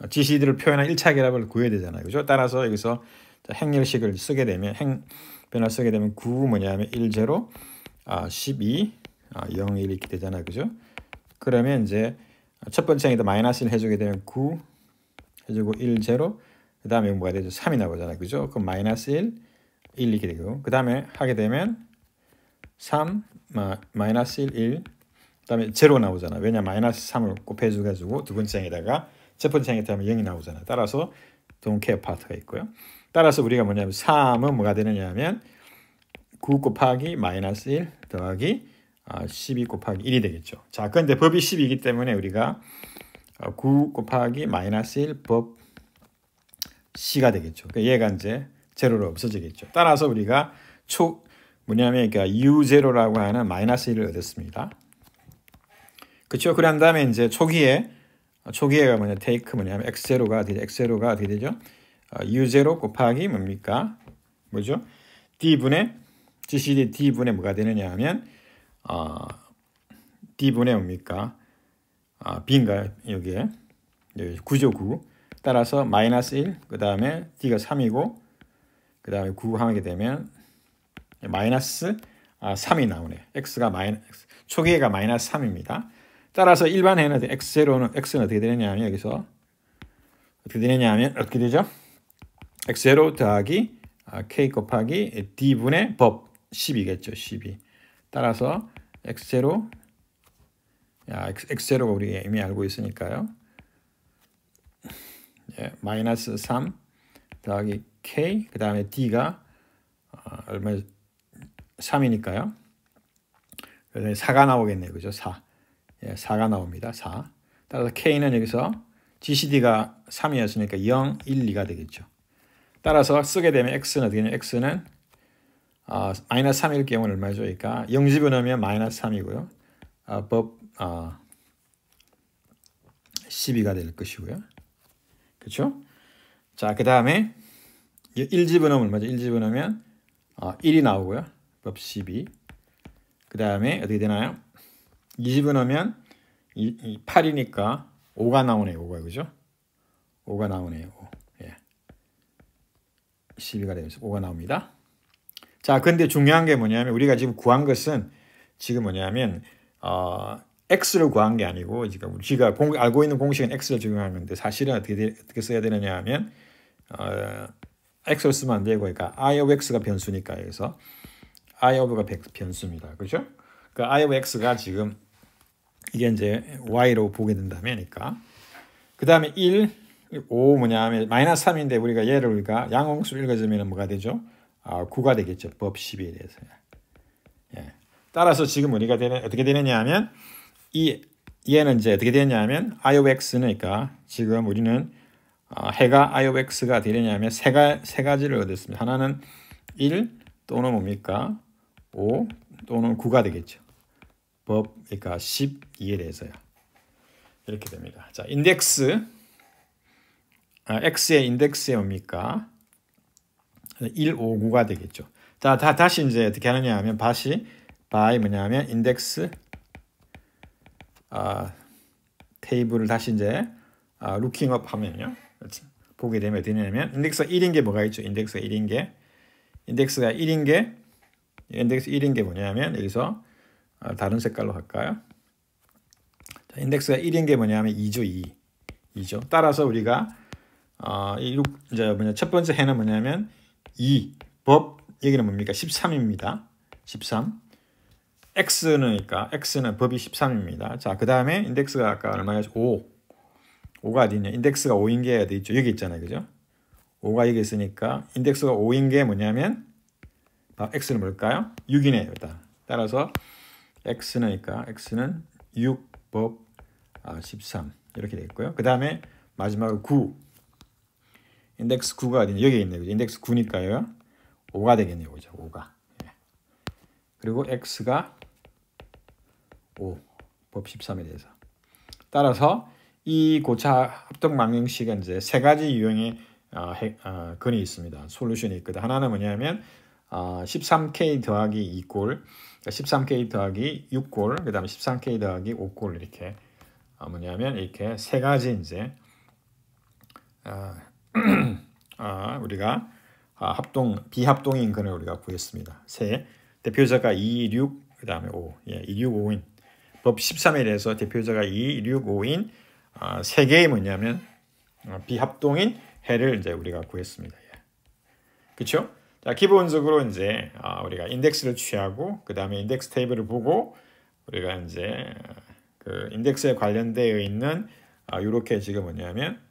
Speaker 1: GCD를 표현한 1차 결합을 구해야 되잖아요, 그죠? 따라서 여기서 행렬식을 쓰게 되면 변화 쓰게 되면 9 뭐냐면 1, 0, 12, 0, 1 이렇게 되잖아요, 그죠? 그러면 이제 첫 번째 행에다 마이너스 1 해주게 되면 9 해주고 1, 0, 그 다음에 뭐가 되죠? 3이 나오잖아요, 그죠? 그럼 마이너스 1, 1 이렇게 되고, 그 다음에 하게 되면 3, 마이너스 1, 1, 그 다음에 0 나오잖아요. 왜냐 마이너스 3을 곱해줘가지고 두 번째 행에다가 첫 번째 행에다 하면 0이 나오잖아요. 따라서 동케어 파트가 있고요. 따라서 우리가 뭐냐면 3은 뭐가 되느냐 하면 9 곱하기 마이너스 1 더하기 12 곱하기 1이 되겠죠. 자, 그런데 법이 10이기 때문에 우리가 9 곱하기 마이너스 1 법 C가 되겠죠. 그러니까 얘가 이제 제로로 없어지겠죠. 따라서 우리가 뭐냐면 그러니까 U0라고 하는 마이너스 1을 얻었습니다. 그렇죠? 그런 다음에 이제 초기에가 뭐냐 take 뭐냐면 x0가 어떻게 되죠? U0 곱하기 뭡니까? 뭐죠? D분의 GCD D분의 뭐가 되느냐 하면 D분의 뭡니까? B인가요? 여기에. 여기 9죠, 9. 따라서 마이너스 1, 그 다음에 D가 3이고, 그 다음에 9 하게 되면 마이너스 3이 나오네요. X가 초기가 마이너스 3입니다. 따라서 일반 해는 X는 어떻게 되느냐 하면 여기서 어떻게 되느냐 하면 어떻게 되죠? X0 더하기 K 곱하기 D분의 법 12겠죠. 12. 따라서 X0 X0가 우리 이미 알고 있으니까요. 마이너스 3 더하기 K 그 다음에 D가 얼마 3이니까요. 그래서 4가 나오겠네요. 그죠? 4. 4가 나옵니다. 4. 따라서 K는 여기서 GCD가 3이었으니까 0, 1, 2가 되겠죠. 따라서 쓰게 되면 X는 어떻게 되냐면 X는 마이너스 3일 경우는 얼마죠? 그러니까 0 집어넣으면 마이너스 3이고요. 법 12가 될 것이고요. 그렇죠? 자, 그 다음에 1 집어넣으면 얼마죠? 1 집어넣으면 1이 나오고요. 법 12. 그 다음에 어떻게 되나요? 2 집어넣으면 8이니까 5가 나오네요. 5가 그죠? 5가 나오네요. 5. 12가 되면서 5가 나옵니다. 자, 근데 중요한 게 뭐냐면 우리가 지금 구한 것은 지금 뭐냐면 x를 구한 게 아니고 지금 우리가 알고 있는 공식은 x를 적용한 건데 사실은 어떻게 써야 되느냐 하면 x를 쓰면 안 되고 그러니까 I of x가 변수니까 여기서 I of가 변수입니다. 그렇죠? 그 I of x가 지금 이게 이제 y로 보게 된다면 그러니까 그 다음에 1 5 뭐냐 하면 마이너스 3인데 우리가 얘를 우리가 양홍수로 읽어주면 뭐가 되죠? 9가 되겠죠. 법 12에 대해서. 따라서 지금 우리가 어떻게 되느냐 하면 얘는 이제 어떻게 되느냐 하면 I of x는 그러니까 지금 우리는 해가 I of x가 되느냐 하면 세 가지를 얻었습니다. 하나는 1 또는 뭡니까? 5 또는 9가 되겠죠. 법 그러니까 12에 대해서요. 이렇게 됩니다. 자, 인덱스 x의 인덱스에 뭡니까? 1, 5, 9가 되겠죠. 자, 다시 이제 어떻게 하느냐 하면 다시 by 뭐냐면 인덱스 테이블을 다시 이제 루킹업 하면요. 보게 되면 어떻게 되냐면 인덱스가 1인 게 뭐가 있죠? 인덱스가 1인 게 인덱스가 1인 게 뭐냐면 여기서 다른 색깔로 할까요? 자, 인덱스가 1인 게 뭐냐면 2죠. 2죠. 따라서 우리가 이제 첫 번째 해는 뭐냐면 2법 여기는 뭡니까? 13입니다. 13. x는 그러니까 x는 법이 13입니다. 자, 그 다음에 인덱스가 아까 얼마였죠? 5가 어디 있냐? 인덱스가 5인 게 어디 있죠? 여기 있잖아요. 그죠? 5가 여기 있으니까 인덱스가 5인 게 뭐냐면 x는 뭘까요? 6이네요. 일단. 따라서 x는 그러니까 x는 6법 13 이렇게 되겠고요. 그 다음에 마지막으로 9 인덱스 9가 어디 여기 있네요. 인덱스 9니까요. 5가 되겠네요. 그죠? 5가. 그리고 x가 5 법 13에 대해서. 따라서 이 고차 합동 망명식은 이제 세 가지 유형의 건이 있습니다. 솔루션이 있거든. 하나는 뭐냐면 13K 더하기 2골, 13K 더하기 6골, 그 다음에 13K 더하기 5골 이렇게 뭐냐면 이렇게 세 가지 이제 우리가 비합동인 건을 우리가 구했습니다. 세 대표자가 2, 6, 그 다음에 5, 2, 6, 5인 법 13에 대해서 대표자가 2, 6, 5인 세 개의 뭐냐면 비합동인 해를 이제 우리가 구했습니다. 그렇죠? 자, 기본적으로 이제 우리가 인덱스를 취하고 그 다음에 인덱스 테이블을 보고 우리가 이제 그 인덱스에 관련되어 있는 이렇게 지금 뭐냐면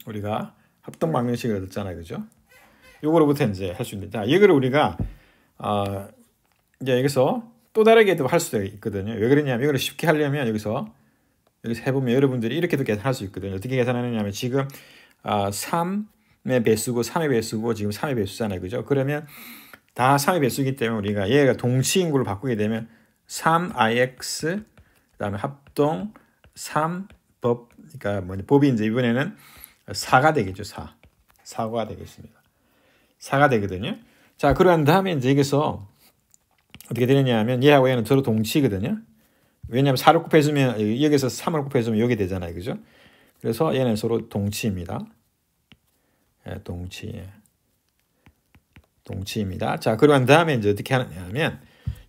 Speaker 1: 우리가 합동 방정식을 얻었잖아요, 그죠? 요거로부터 이제 할 수 있는데, 자, 이거를 우리가 이제 여기서 또 다르게도 할 수도 있거든요. 왜 그러냐면 이거를 쉽게 하려면 여기서 해보면 여러분들이 이렇게도 계산할 수 있거든요. 어떻게 계산하느냐면 지금 3의 배수고 3의 배수고 지금 3의 배수잖아요, 그죠? 그러면 다 3의 배수이기 때문에 우리가 얘가 동치인구를 바꾸게 되면 3ix 그다음에 합동 3법 그러니까 법이 이제 이번에는 4가 되겠죠. 4가 되겠습니다. 4가 되거든요. 자, 그러한 다음에 이제 여기서 어떻게 되느냐면 얘하고 얘는 서로 동치거든요. 왜냐하면 4를 곱해주면 여기서 3을 곱해주면 여기 되잖아요, 그죠? 그래서 얘는 서로 동치입니다. 예, 동치입니다. 자, 그러한 다음에 이제 어떻게 하느냐면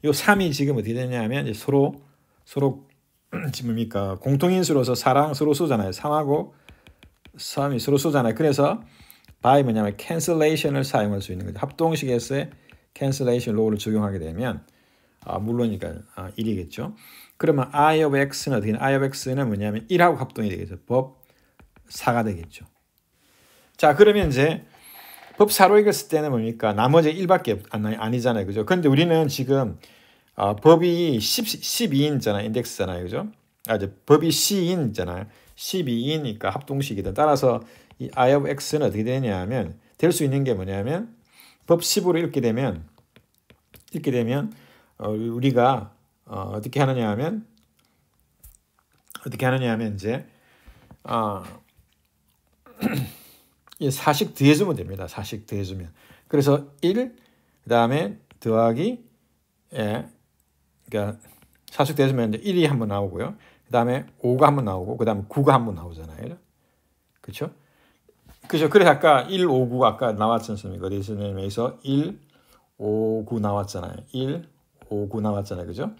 Speaker 1: 요 3이 지금 어떻게 되냐면 이제 서로 지금 뭡니까? 공통인수로서 4랑 서로 쏘잖아요. 3하고 3이 서로 쏘잖아요. 그래서 by 뭐냐면 cancellation을 사용할 수 있는 거죠. 합동식에서의 cancellation law를 적용하게 되면 물론 그러니까 1이겠죠. 그러면 I of x는 어떻게 I of x는 뭐냐면 1하고 합동이 되겠죠. 법 4가 되겠죠. 자, 그러면 이제 법 4로 읽었을 때는 뭡니까? 나머지 1밖에 아니잖아요. 그죠? 근데 우리는 지금 법이 12인잖아요. 인덱스잖아요. 그죠? 이제 법이 10인잖아요. 12이니까 합동식이든 따라서 이 I of x는 어떻게 되냐면 될 수 있는 게 뭐냐면 법 10으로 읽게 되면 우리가 어떻게 하느냐 하면 이제 이 사식 더해주면 됩니다. 사식 더해주면. 그래서 1 그다음에 더하기 그러니까 사식 더해주면 이제 1이 한번 나오고요. 그다음에 5가 한번 나오고 그다음에 9가 한번 나오잖아요. 그렇죠? 그죠? 그래서 아까 1, 5, 9 아까 나왔지 않습니까? 어디서 1, 5, 9 나왔잖아요. 1, 5, 9 나왔잖아요. 그죠?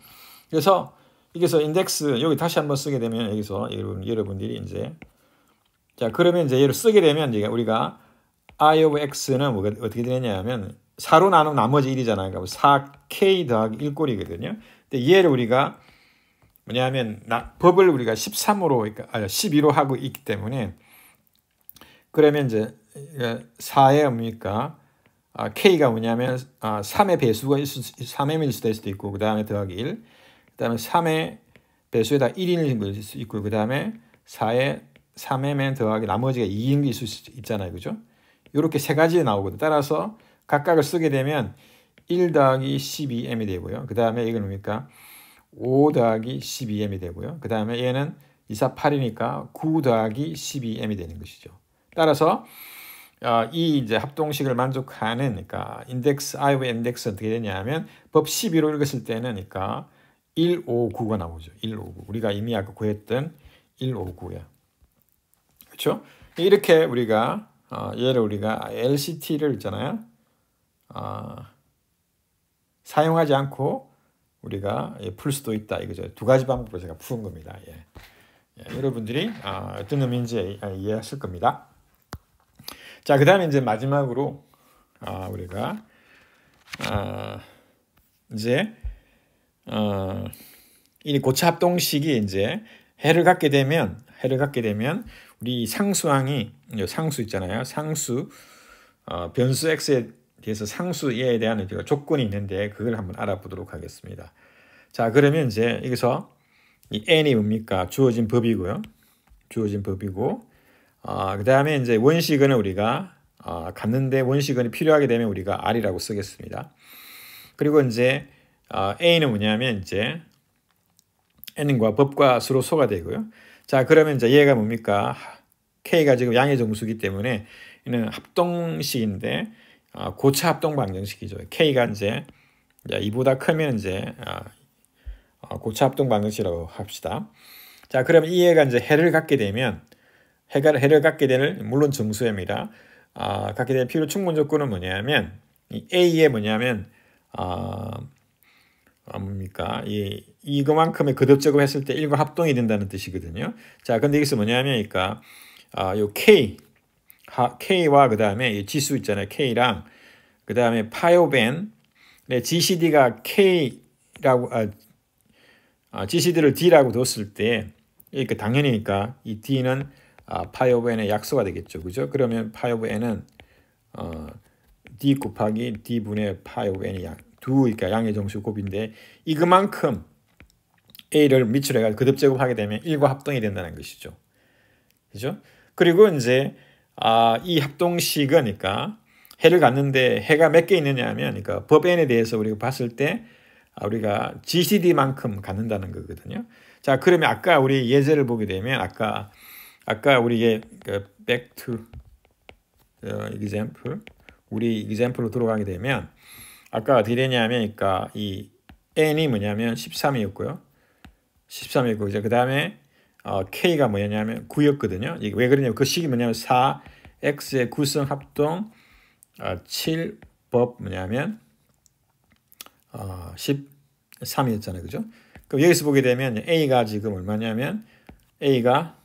Speaker 1: 그래서 여기서 인덱스 여기 다시 한번 쓰게 되면 여기서 여러분들이 이제 자, 그러면 이제 얘를 쓰게 되면 이제 우리가 I of x는 어떻게 되냐면 4로 나눈 나머지 1이잖아요. 그러니까 4k 더하기 1꼴이거든요. 근데 얘를 우리가 뭐냐면 법을 우리가 13으로 그러니까 12로 하고 있기 때문에 그러면 이제 4의 뭡니까? k가 뭐냐면 3의 배수가 3의 밀수 될 수도 있고 그다음에 더하기 1. 그다음에 3의 배수에다 1인을 걸 수 있고 그다음에 4의 3mn 더하기 나머지가 2인 게 있을 수 있잖아요. 그죠? 이렇게 세 가지 나오거든요. 따라서 각각을 쓰게 되면 1 더하기 12m이 되고요. 그 다음에 이건 뭡니까? 5 더하기 12m이 되고요. 그 다음에 얘는 2, 4, 8이니까 9 더하기 12m이 되는 것이죠. 따라서 이 이제 합동식을 만족하는 그러니까 인덱스 I of 인덱스 어떻게 되냐면 법 12로 읽었을 때는 그러니까 1, 5, 9가 나오죠. 1, 5, 9. 우리가 이미 아까 구했던 1, 5, 9야. 그렇죠? 이렇게 우리가 얘를 우리가 LCT를 있잖아요. 사용하지 않고 우리가 풀 수도 있다. 이거죠. 두 가지 방법으로 제가 푸는 겁니다. 여러분들이 어떤 의미인지 이해하실 겁니다. 자, 그다음에 이제 마지막으로 우리가 이제 이 고차 합동식이 이제 해를 갖게 되면 우리 상수항이 상수 있잖아요. 상수 변수 x에 대해서 상수에 대한 조건이 있는데 그걸 한번 알아보도록 하겠습니다. 자, 그러면 이제 여기서 이 n이 뭡니까? 주어진 법이고요. 그 다음에 이제 원식은 우리가 갖는데 원식은 필요하게 되면 우리가 r이라고 쓰겠습니다. 그리고 이제 a는 뭐냐면 이제 n과 법과 서로 소가 되고요. 자, 그러면 이제 얘가 뭡니까? k가 지금 양의 정수이기 때문에 이는 합동식인데 고차 합동 방정식이죠. k가 이제 이보다 크면 이제 고차 합동 방정식이라고 합시다. 자, 그러면 이 애가 이제 해를 갖게 되면 해를 갖게 되는 물론 정수입니다. 갖게 되는 필요 충분 조건은 뭐냐면 이 a에 뭐냐면 뭡니까? 이거만큼의 거듭적으로 했을 때 1과 합동이 된다는 뜻이거든요. 자, 근데 여기서 뭐냐면, 그러니까, 요 K와 그 다음에 지수 있잖아요. K랑, 그 다음에 파이오벤, GCD가 K라고, GCD를 D라고 뒀을 때, 그러니까 당연히니까 이 D는 파이오벤의 약소가 되겠죠. 그죠? 그러면 파이오벤은 D 곱하기 D분의 파이오벤이 그러니까 양의 정수 곱인데 이그만큼 A를 밑으로 해가지고 거듭 제곱하게 되면 1과 합동이 된다는 것이죠. 그죠? 그리고 이제 이 합동식은 그러니까 해를 갖는데 해가 몇 개 있느냐 하면 그러니까 법 n에 대해서 우리가 봤을 때 우리가 GCD만큼 갖는다는 거거든요. 자, 그러면 아까 우리 예제를 보게 되면 아까 우리 back to example 우리 example로 들어가게 되면 아까 어떻게 되냐면 그러니까 이 n이 뭐냐면 13이었고요. 13이었고 이제 그다음에 k가 뭐냐면 9였거든요. 이게 왜 그러냐면 그 식이 뭐냐면 4x의 구성 합동 7법 뭐냐면 13이었잖아요. 그죠? 그럼 여기서 보게 되면 a가 지금 얼마냐면 a가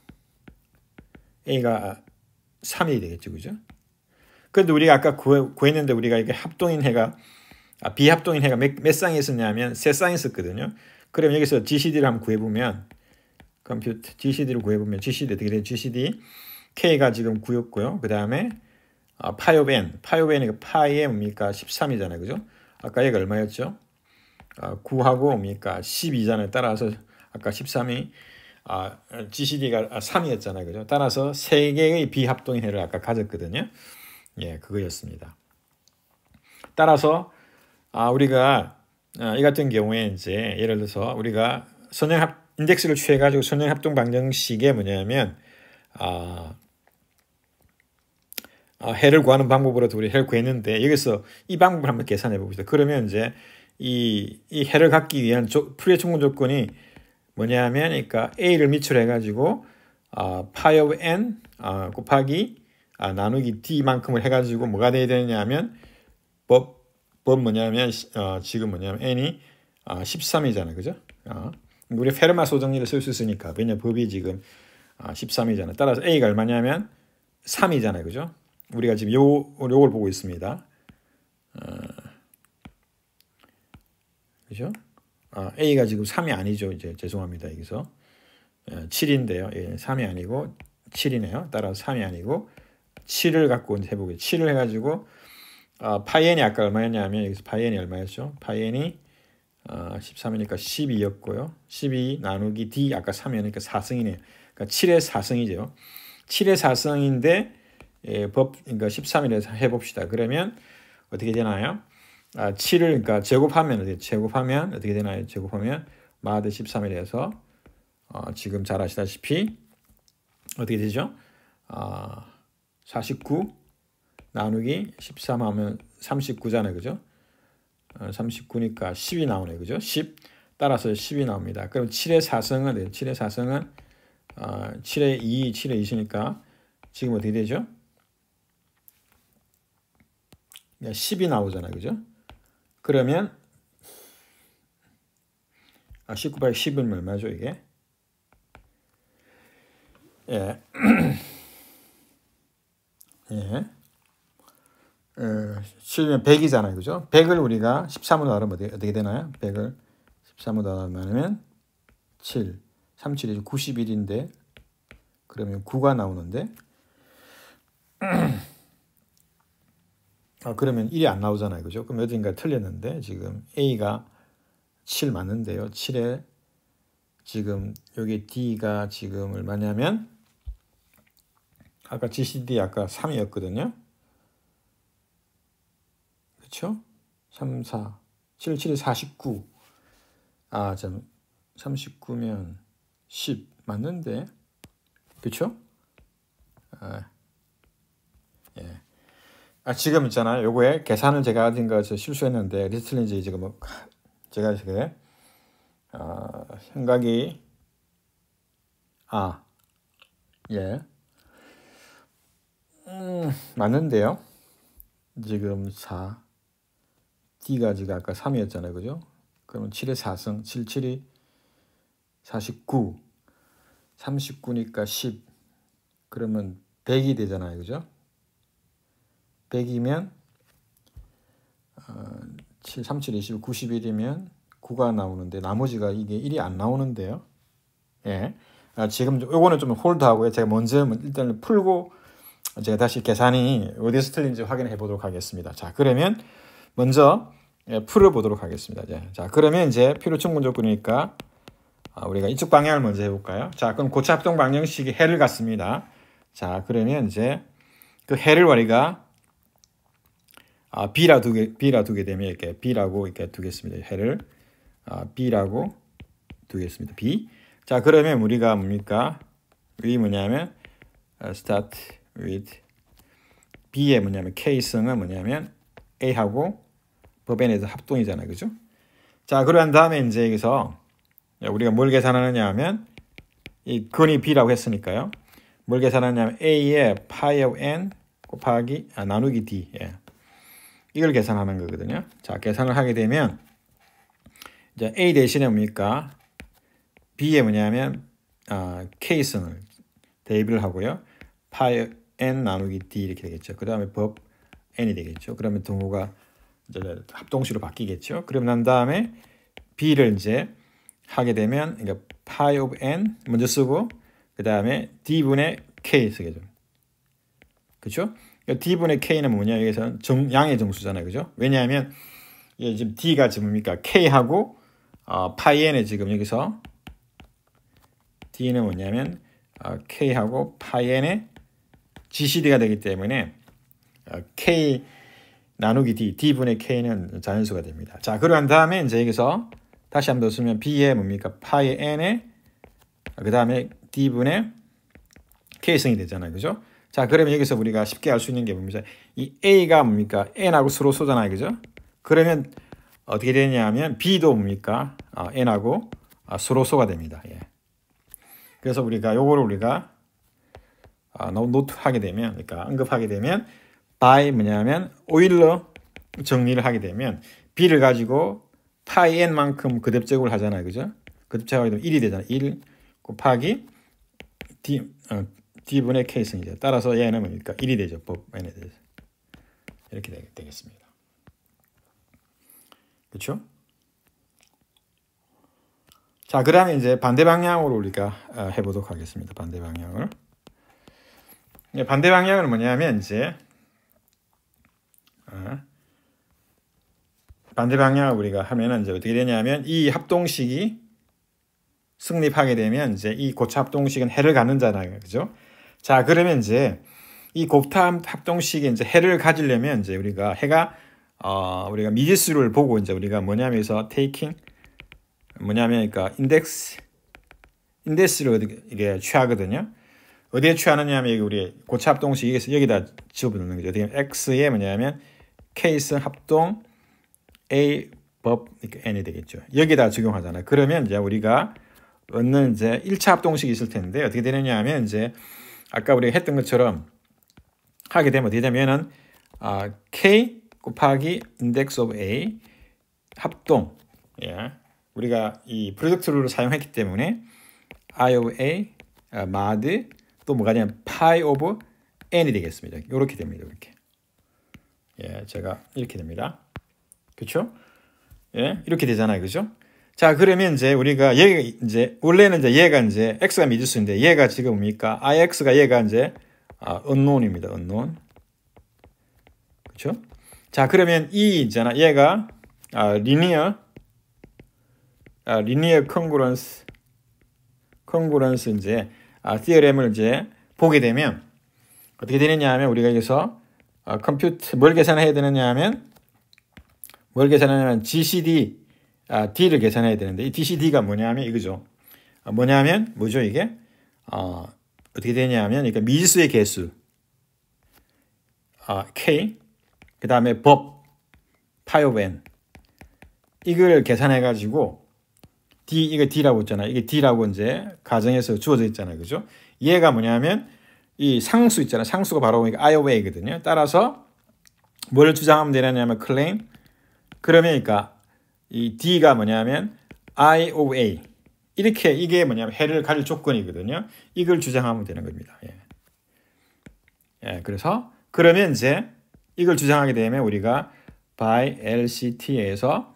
Speaker 1: 3이 되겠죠. 그죠? 근데 우리가 아까 구했는데 우리가 이게 합동인 해가 비합동인 해가 몇 쌍이 있었냐면 3쌍이 있었거든요. 그럼 여기서 GCD를 한번 구해보면 컴퓨터 GCD를 구해보면 GCD 어떻게 돼요? GCD K가 지금 9였고요. 그 다음에 파이 오브 N 파이가 파이에 뭡니까? 13이잖아요. 그죠? 아까 얘가 얼마였죠? 9하고 뭡니까? 12잖아요. 따라서 아까 13이 GCD가 3이었잖아요. 그죠? 따라서 3개의 비합동인 해를 아까 가졌거든요. 예, 그거였습니다. 따라서 우리가 이 같은 경우에 이제 예를 들어서 우리가 인덱스를 취해 가지고 선형 합동 방정식에 뭐냐면 해를 구하는 방법으로도 우리 해를 구했는데 여기서 이 방법을 한번 계산해 봅시다. 그러면 이제 이 해를 갖기 위한 풀이의 충분 조건이 뭐냐면 그러니까 a를 밑으로 해 가지고 파이 오브 n 곱하기 나누기 d만큼을 해 가지고 뭐가 돼야 되냐면 법 뭐냐면 지금 뭐냐면 n이 13이잖아요. 그죠? 우리 페르마 소정리를 쓸 수 있으니까 왜냐 법이 지금 13이잖아요. 따라서 a가 얼마냐면 3이잖아요. 그죠? 우리가 지금 요걸 보고 있습니다. 그죠? a가 지금 3이 아니죠. 이제 죄송합니다. 여기서 7인데요. 예, 3이 아니고 7이네요. 따라서 3이 아니고 7을 갖고 이제 해보겠습니다. 7을 해가지고 파이 n이 아까 얼마였냐면 여기서 파이 n이 얼마였죠? 파이 n이 13이니까 12였고요. 12 나누기 d 아까 3이니까 4승이네요. 그러니까 7의 4승이죠. 7의 4승인데 그러니까 13이라서 해봅시다. 그러면 어떻게 되나요? 7을 그러니까 제곱하면 어떻게 되나요? 제곱하면 마드 13이라서 지금 잘 아시다시피 어떻게 되죠? 49 나누기 13 하면 39잖아요. 그죠? 39니까 10이 나오네요. 그죠? 10 따라서 10이 나옵니다. 그럼 7의 4승은 7의 2, 7의 2시니까 지금 어떻게 되죠? 10이 나오잖아요. 그죠? 그러면 19 곱하기 10은 얼마죠? 이게? 예. 예. 7이면 100이잖아요. 그죠? 100을 우리가 13으로 나누면 어떻게 되나요? 100을 13으로 나누면 7, 37이 91인데 그러면 9가 나오는데 그러면 1이 안 나오잖아요. 그죠? 그럼 어딘가 틀렸는데 지금 A가 7 맞는데요. 7에 지금 여기 D가 지금 얼마냐면 아까 GCD 아까 3이었거든요. 그렇죠? 3, 4, 7, 7이 49. 39면 10 맞는데 그렇죠? 예. 지금 있잖아요. 요거에 계산을 제가 어딘가 실수했는데 리스트린지 지금 제가 이렇게 생각이 예. 맞는데요. 지금 4 D가 지금 아까 3이었잖아요. 그죠? 그러면 7의 4승 7, 7이 49 39니까 10 그러면 100이 되잖아요. 그죠? 100이면 7, 3, 7, 20, 91이면 9가 나오는데 나머지가 이게 1이 안 나오는데요. 예. 지금 요거는 좀 홀드하고요. 제가 먼저 일단 풀고 제가 다시 계산이 어디서 틀린지 확인해 보도록 하겠습니다. 자, 그러면 먼저 풀어보도록 하겠습니다. 자, 그러면 이제 필요 충분 조건이니까 우리가 이쪽 방향을 먼저 해볼까요? 자, 그럼 고차 합동 방정식이 해를 갖습니다. 자, 그러면 이제 그 해를 우리가 B라 두게 되면 이렇게 B라고 이렇게 두겠습니다. 해를 B라고 두겠습니다. B. 자, 그러면 우리가 뭡니까? 이 뭐냐면 start with B의 뭐냐면 K승은 뭐냐면 A하고 법 N에서 합동이잖아요. 그죠? 자, 그러한 다음에 이제 여기서 우리가 뭘 계산하느냐 하면 이 근이 B라고 했으니까요. 뭘 계산하냐면 A의 파이 오브 N 곱하기 나누기 D. 예. 이걸 계산하는 거거든요. 자, 계산을 하게 되면 이제 A 대신에 뭡니까? B에 뭐냐면 K승을 대입을 하고요. 파이 N 나누기 D 이렇게 되겠죠. 그 다음에 법 N이 되겠죠. 그러면 등호가 이제 합동식으로 바뀌겠죠. 그럼 난 다음에 B를 이제 하게 되면 그러니까 파이 오브 N 먼저 쓰고 그 다음에 D분의 K 쓰겠죠. 그렇죠? D분의 K는 뭐냐? 여기서 양의 정수잖아요. 그죠? 왜냐하면 이게 지금 D가 지금 뭡니까? K하고 파이 N에 지금 여기서 D는 뭐냐면 K하고 파이 N의 GCD가 되기 때문에 K 나누기 D, D분의 K는 자연수가 됩니다. 자, 그러한 다음에 이제 여기서 다시 한번 더 쓰면 B에 뭡니까? 파이 N에 그 다음에 D분의 K승이 되잖아요. 그죠? 자, 그러면 여기서 우리가 쉽게 알 수 있는 게 뭡니까? 이 A가 뭡니까? N하고 서로 쏘잖아요. 그죠? 그러면 어떻게 되냐 하면 B도 뭡니까? N하고 서로 쏘가 됩니다. 예. 그래서 우리가 요거를 우리가 노트하게 되면, 그러니까 언급하게 되면 by 뭐냐면 오일러 정리를 하게 되면 B를 가지고 파이 N만큼 거듭적을 하잖아요. 그죠? 거듭적하게 되면 1이 되잖아요. 1 곱하기 D분의 K승이죠. 따라서 얘는 뭡니까? 1이 되죠. 법 N에 대해서. 이렇게 되겠습니다. 그렇죠? 자, 그 다음에 이제 반대 방향으로 우리가 해보도록 하겠습니다. 반대 방향을. 반대 방향은 뭐냐면 이제 반대 방향을 우리가 하면은 이제 어떻게 되냐면 이 합동식이 성립하게 되면 이제 이 고차 합동식은 해를 갖는잖아요. 그죠? 자, 그러면 이제 이 곱타 합동식이 이제 해를 가지려면 이제 우리가 해가 우리가 미지수를 보고 이제 우리가 뭐냐면서 taking 뭐냐면 그러니까 인덱스를 이게 취하거든요. 어디에 취하느냐면 우리 고차 합동식 여기다 집어넣는 거죠. 어떻게 x에 뭐냐면 k승 합동 a 법 n이 되겠죠. 여기다 적용하잖아요. 그러면 이제 우리가 얻는 이제 1차 합동식이 있을 텐데 어떻게 되느냐 하면 이제 아까 우리가 했던 것처럼 하게 되면 어떻게 되면은 k 곱하기 index of a 합동 우리가 이 프로덕트 룰을 사용했기 때문에 I of a 마드 또 뭐가 되냐면 파이 오브 n이 되겠습니다. 이렇게 됩니다. 이렇게 제가 이렇게 됩니다. 그렇죠? 이렇게 되잖아요. 그죠? 자, 그러면 이제 우리가 얘가 이제 원래는 이제 얘가 이제 x가 미지수인데 얘가 지금 뭡니까? ix가 얘가 이제 unknown입니다. unknown. 그렇죠? 자, 그러면 이 있잖아. 얘가 linear congruence 이제 theorem을 이제 보게 되면 어떻게 되느냐 하면 우리가 여기서 컴퓨트 뭘 계산해야 되느냐 하면 GCD D를 계산해야 되는데 이 GCD가 뭐냐면 이거죠. 뭐냐면 뭐죠 이게? 어떻게 되냐면 그러니까 미지수의 개수 K 그 다음에 법 파이 오브 N 이걸 계산해 가지고 D 이거 D라고 했잖아요. 이게 D라고 이제 가정에서 주어져 있잖아요. 그죠? 얘가 뭐냐면 이 상수 있잖아요. 상수가 바로 I of A거든요. 따라서 뭘 주장하면 되냐면 claim 그러면 그러니까 이 D가 뭐냐면 I of A 이렇게 이게 뭐냐면 해를 가질 조건이거든요. 이걸 주장하면 되는 겁니다. 그래서 그러면 이제 이걸 주장하게 되면 우리가 by LCT에서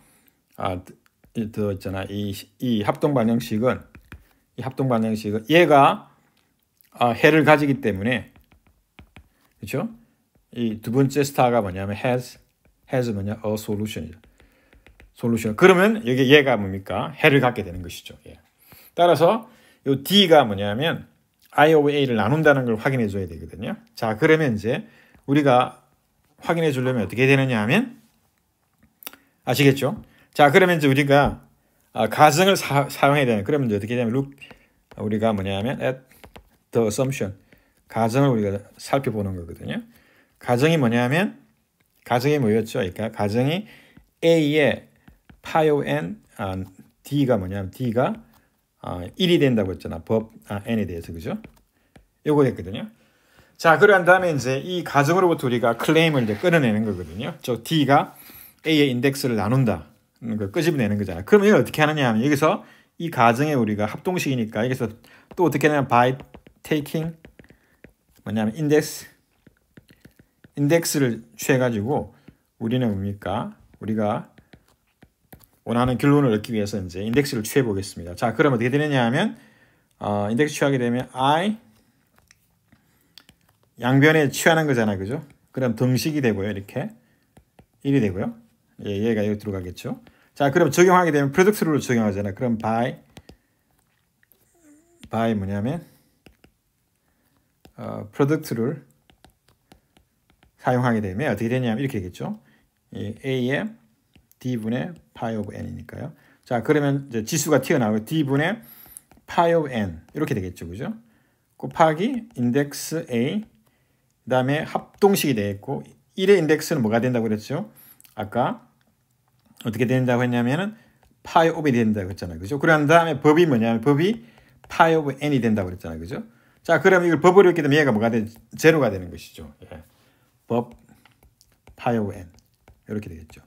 Speaker 1: 더 있잖아 이 합동 방정식은 얘가 해를 가지기 때문에 그렇죠? 이 두 번째 스타가 뭐냐면 has 뭐냐 a solution이죠. 솔루션. 그러면 여기 얘가 뭡니까? 해를 갖게 되는 것이죠. 따라서 이 D가 뭐냐면 I of A를 나눈다는 걸 확인해 줘야 되거든요. 자, 그러면 이제 우리가 확인해 주려면 어떻게 되느냐 하면 아시겠죠? 자, 그러면 이제 우리가 가정을 사용해야 되는. 그러면 이제 어떻게 되냐면 look 우리가 뭐냐면 at the assumption 가정을 우리가 살펴보는 거거든요. 가정이 뭐냐면 가정이 뭐였죠? 그러니까 가정이 A의 파이 오브 n D가 뭐냐면 D가 1이 된다고 했잖아. 법 n에 대해서 그죠? 요거 했거든요. 자, 그러한 다음에 이제 이 가정으로부터 우리가 클레임을 이제 끌어내는 거거든요. 저 D가 A의 인덱스를 나눈다. 그 끄집어내는 거잖아. 그러면 이걸 어떻게 하느냐 하면 여기서 이 가정에 우리가 합동식이니까 여기서 또 어떻게 하냐면 by taking 뭐냐면 인덱스를 취해가지고 우리는 뭡니까? 우리가 원하는 결론을 얻기 위해서 이제 인덱스를 취해 보겠습니다. 자, 그럼 어떻게 되느냐 하면 인덱스 취하게 되면 I 양변에 취하는 거잖아, 그죠? 그럼 등식이 되고요, 이렇게 1이 되고요. 예, 얘가 여기 들어가겠죠. 자, 그럼 적용하게 되면 프로덕트 룰을 적용하잖아. 그럼 by 뭐냐면 프로덕트를 사용하게 되면 어떻게 되냐면 이렇게 되겠죠. A의 D분의 파이 오브 n이니까요. 자, 그러면 이제 지수가 튀어나오고 D분의 파이 오브 n 이렇게 되겠죠, 그죠? 곱하기 인덱스 A 그 다음에 합동식이 되겠고 1의 인덱스는 뭐가 된다고 그랬죠? 아까 어떻게 된다고 했냐면은 파이 오브 된다고 했잖아요, 그죠? 그런 다음에 법이 뭐냐면 법이 파이 오브 n이 된다고 그랬잖아요, 그죠? 자, 그럼 이걸 법으로 읽게 되면 얘가 뭐가 돼? 제로가 되는 것이죠. 예. 법 파이 오브 n 이렇게 되겠죠.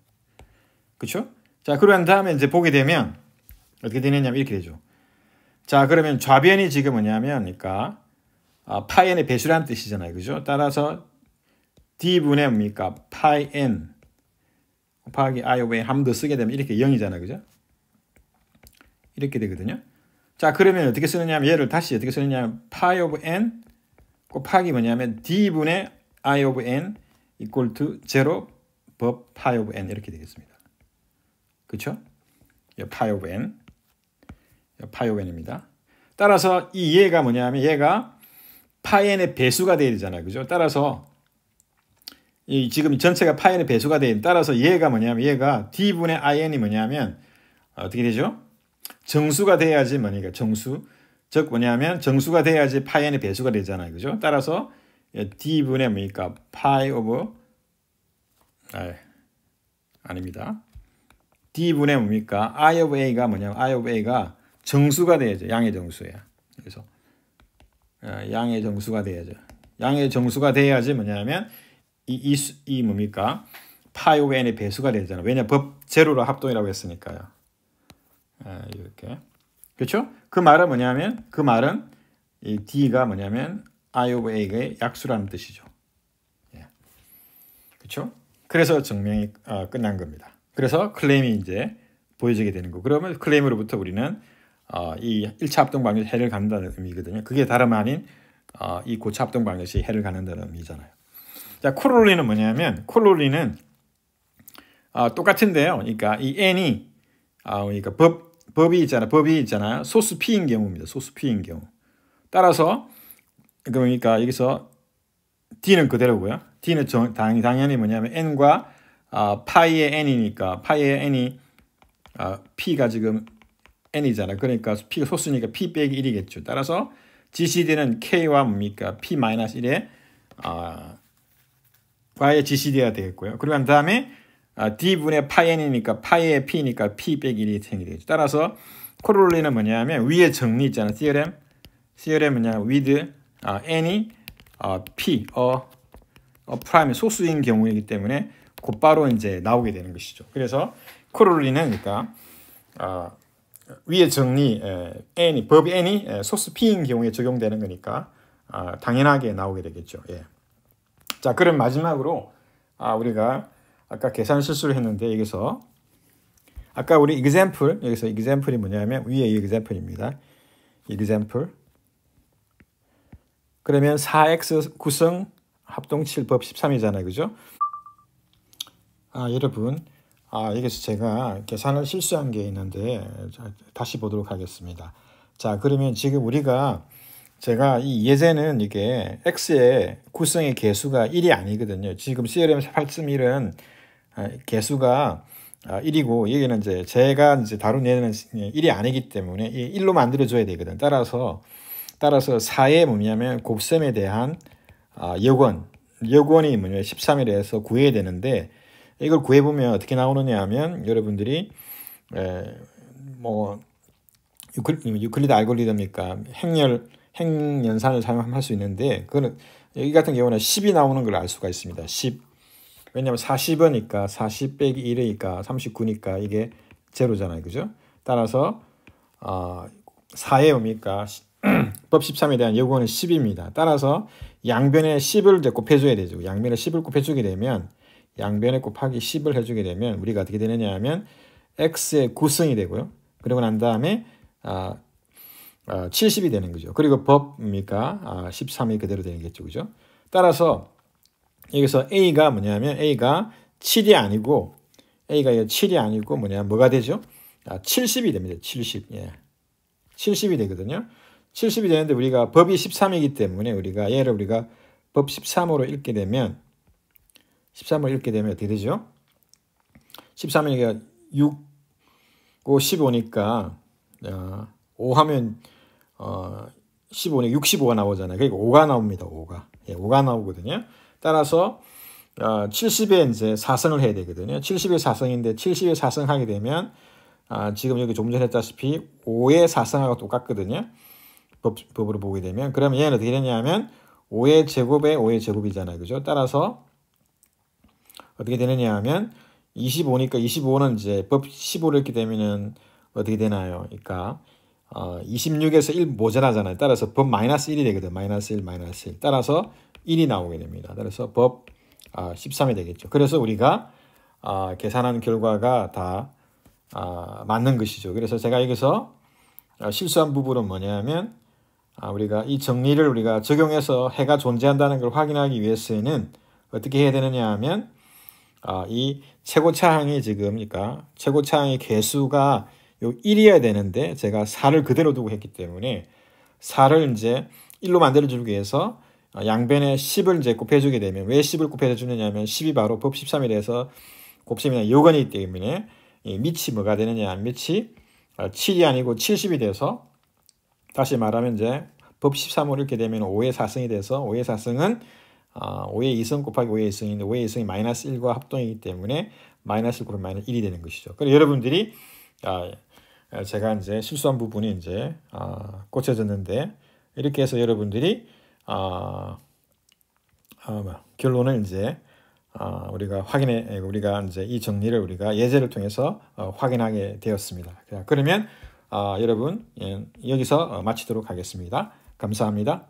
Speaker 1: 그렇죠? 자, 그런 다음에 이제 보게 되면 어떻게 되느냐면 이렇게 되죠. 자, 그러면 좌변이 지금 뭐냐면 그러니까 파이 n의 배수라는 뜻이잖아요, 그죠? 따라서 d분의 뭡니까? 파이 n 곱하기 i 오브 n 한 번 더 쓰게 되면 이렇게 0이잖아요, 그죠? 이렇게 되거든요. 자, 그러면 어떻게 쓰느냐면 얘를 다시 어떻게 쓰느냐면 파이 오브 n 곱하기 뭐냐면 d분의 i 오브 n equal to 0 법 파이 오브 n 이렇게 되겠습니다. 그렇죠? 파이 오브 n 파이 오브 n입니다. 따라서 이 얘가 뭐냐면 얘가 파이 n의 배수가 돼야 되잖아요, 그죠? 따라서 이 지금 전체가 파이 n의 배수가 돼야 돼. 따라서 얘가 뭐냐면 얘가 d분의 in이 뭐냐면 어떻게 되죠? 정수가 돼야지 뭐니까 정수. 즉 뭐냐면 정수가 돼야지 파이 n의 배수가 되잖아요, 그죠? 따라서 d분의 뭡니까? 파이 오브 아닙니다. d분의 뭡니까? I of a가 뭐냐면 I of a가 정수가 돼야죠. 양의 정수야. 그래서 양의 정수가 돼야죠. 양의 정수가 돼야지 뭐냐면 이 뭡니까? 파이 오브 n의 배수가 되잖아. 왜냐 법 제로로 합동이라고 했으니까요. 이렇게 그렇죠? 그 말은 뭐냐면 그 말은 이 d가 뭐냐면 I of a의 약수라는 뜻이죠. 예. 그렇죠? 그래서 증명이 끝난 겁니다. 그래서 클레임이 이제 보여지게 되는 거. 그러면 클레임으로부터 우리는 이 1차 합동 방정식 해를 갖는다는 의미거든요. 그게 다름 아닌 이 고차 합동 방정식 해를 갖는다는 의미잖아요. 자, 코롤리는 뭐냐면 코롤리는 똑같은데요. 그러니까 이 n이 그러니까 법이 있잖아요. 소수 p인 경우입니다. 소수 p인 경우. 따라서 그러니까 여기서 d는 그대로고요. d는 당연히 뭐냐면 n과 파이의 n이니까 파이의 n이 p가 지금 n이잖아. 그러니까 p가 소수니까 p 빼기 1이겠죠. 따라서 GCD는 k와 뭡니까? p-1의 과의 GCD가 되겠고요. 그리고 난 다음에 d분의 파이 n이니까 파이의 p니까 p 빼기 1이 생기겠죠. 따라서 코롤리는 뭐냐면 위에 정리 있잖아. theorem 뭐냐 with n이 p 프라임의 소수인 경우이기 때문에 곧바로 이제 나오게 되는 것이죠. 그래서 코롤리는 그러니까 위의 정리 n이 법이 n이 소수 p인 경우에 적용되는 거니까 당연하게 나오게 되겠죠. 예. 자, 그럼 마지막으로 우리가 아까 계산 실수를 했는데 여기서 아까 우리 example 여기서 example이 뭐냐면 위에 이 example입니다. example 그러면 4x 구성 합동 7법 13이잖아요. 그죠? 여러분 여기서 제가 계산을 실수한 게 있는데 다시 보도록 하겠습니다. 자, 그러면 지금 제가 이 예제는 이게 x의 구성의 개수가 1이 아니거든요. 지금 theorem 8.1은 개수가 1이고 여기는 이제 제가 이제 다룬 예는 1이 아니기 때문에 1로 만들어줘야 되거든. 따라서 4의 뭐냐면 곱셈에 대한 여건 여권이 뭐냐 13일에서 구해야 되는데 이걸 구해보면 어떻게 나오느냐 하면 여러분들이 뭐 유클리드 알고리즘이니까 행연산을 사용할 수 있는데 그거는 여기 같은 경우는 10이 나오는 걸 알 수가 있습니다. 10. 왜냐하면 40이니까 40 빼기 1이니까 39니까 이게 제로잖아요. 그죠? 따라서 4의 의미가 법 13에 대한 요구는 10입니다. 따라서 양변에 10을 이제 곱해줘야 되죠. 양변에 10을 곱해주게 되면 양변에 곱하기 10을 해주게 되면 우리가 어떻게 되느냐 하면 x의 9승이 되고요. 그리고 난 다음에 70이 되는 거죠. 그리고 법입니까? 13이 그대로 되겠죠. 그죠? 따라서 여기서 A가 뭐냐면 A가 7이 아니고 A가 7이 아니고 뭐가 되죠? 70이 됩니다. 70. 예. 70이 되거든요. 70이 되는데 우리가 법이 13이기 때문에 우리가 얘를 우리가 법 13으로 읽게 되면 13으로 읽게 되면 어떻게 되죠? 13이니까 6, 5, 15니까 5 하면 15니 65가 나오잖아요. 그러니까 5가 나옵니다. 5가. 예, 5가 나오거든요. 따라서 70에 이제 4승을 해야 되거든요. 70에 4승인데 70에 4승 하게 되면 지금 여기 조금 전에 했다시피 5의 4승하고 똑같거든요. 법으로 보게 되면 그러면 얘는 어떻게 되냐면 5의 제곱에 5의 제곱이잖아요. 그죠? 따라서 어떻게 되느냐 하면 25니까 25는 이제 법 15를 했기 되면은 어떻게 되나요? 그러니까 26에서 1 모자라잖아요. 따라서 법 마이너스 1이 되거든. 마이너스 1, 마이너스 1. 따라서 1이 나오게 됩니다. 그래서 법 13이 되겠죠. 그래서 우리가 계산한 결과가 다 맞는 것이죠. 그래서 제가 여기서 실수한 부분은 뭐냐면 우리가 이 정리를 우리가 적용해서 해가 존재한다는 걸 확인하기 위해서는 어떻게 해야 되느냐 하면 이 최고차항이 지금 그러니까 최고차항의 개수가 요 1이어야 되는데 제가 4를 그대로 두고 했기 때문에 4를 이제 1로 만들어주기 위해서 양변에 10을 이제 곱해주게 되면 왜 10을 곱해주느냐 하면 10이 바로 법 13일에서 곱셈이나 요건이기 때문에 이 밑이 뭐가 되느냐 밑이 7이 아니고 70이 돼서 다시 말하면 이제 법 13으로 이렇게 되면 5의 4승이 돼서 5의 4승은 5의 2승 곱하기 5의 2승인데 5의 2승이 마이너스 1과 합동이기 때문에 마이너스 1 곱하기 마이너스 1이 되는 것이죠. 그래서 여러분들이 제가 이제 실수한 부분이 이제 고쳐졌는데 이렇게 해서 여러분들이 결론을 이제 우리가 이제 이 정리를 우리가 예제를 통해서 확인하게 되었습니다. 그러면 여러분 여기서 마치도록 하겠습니다. 감사합니다.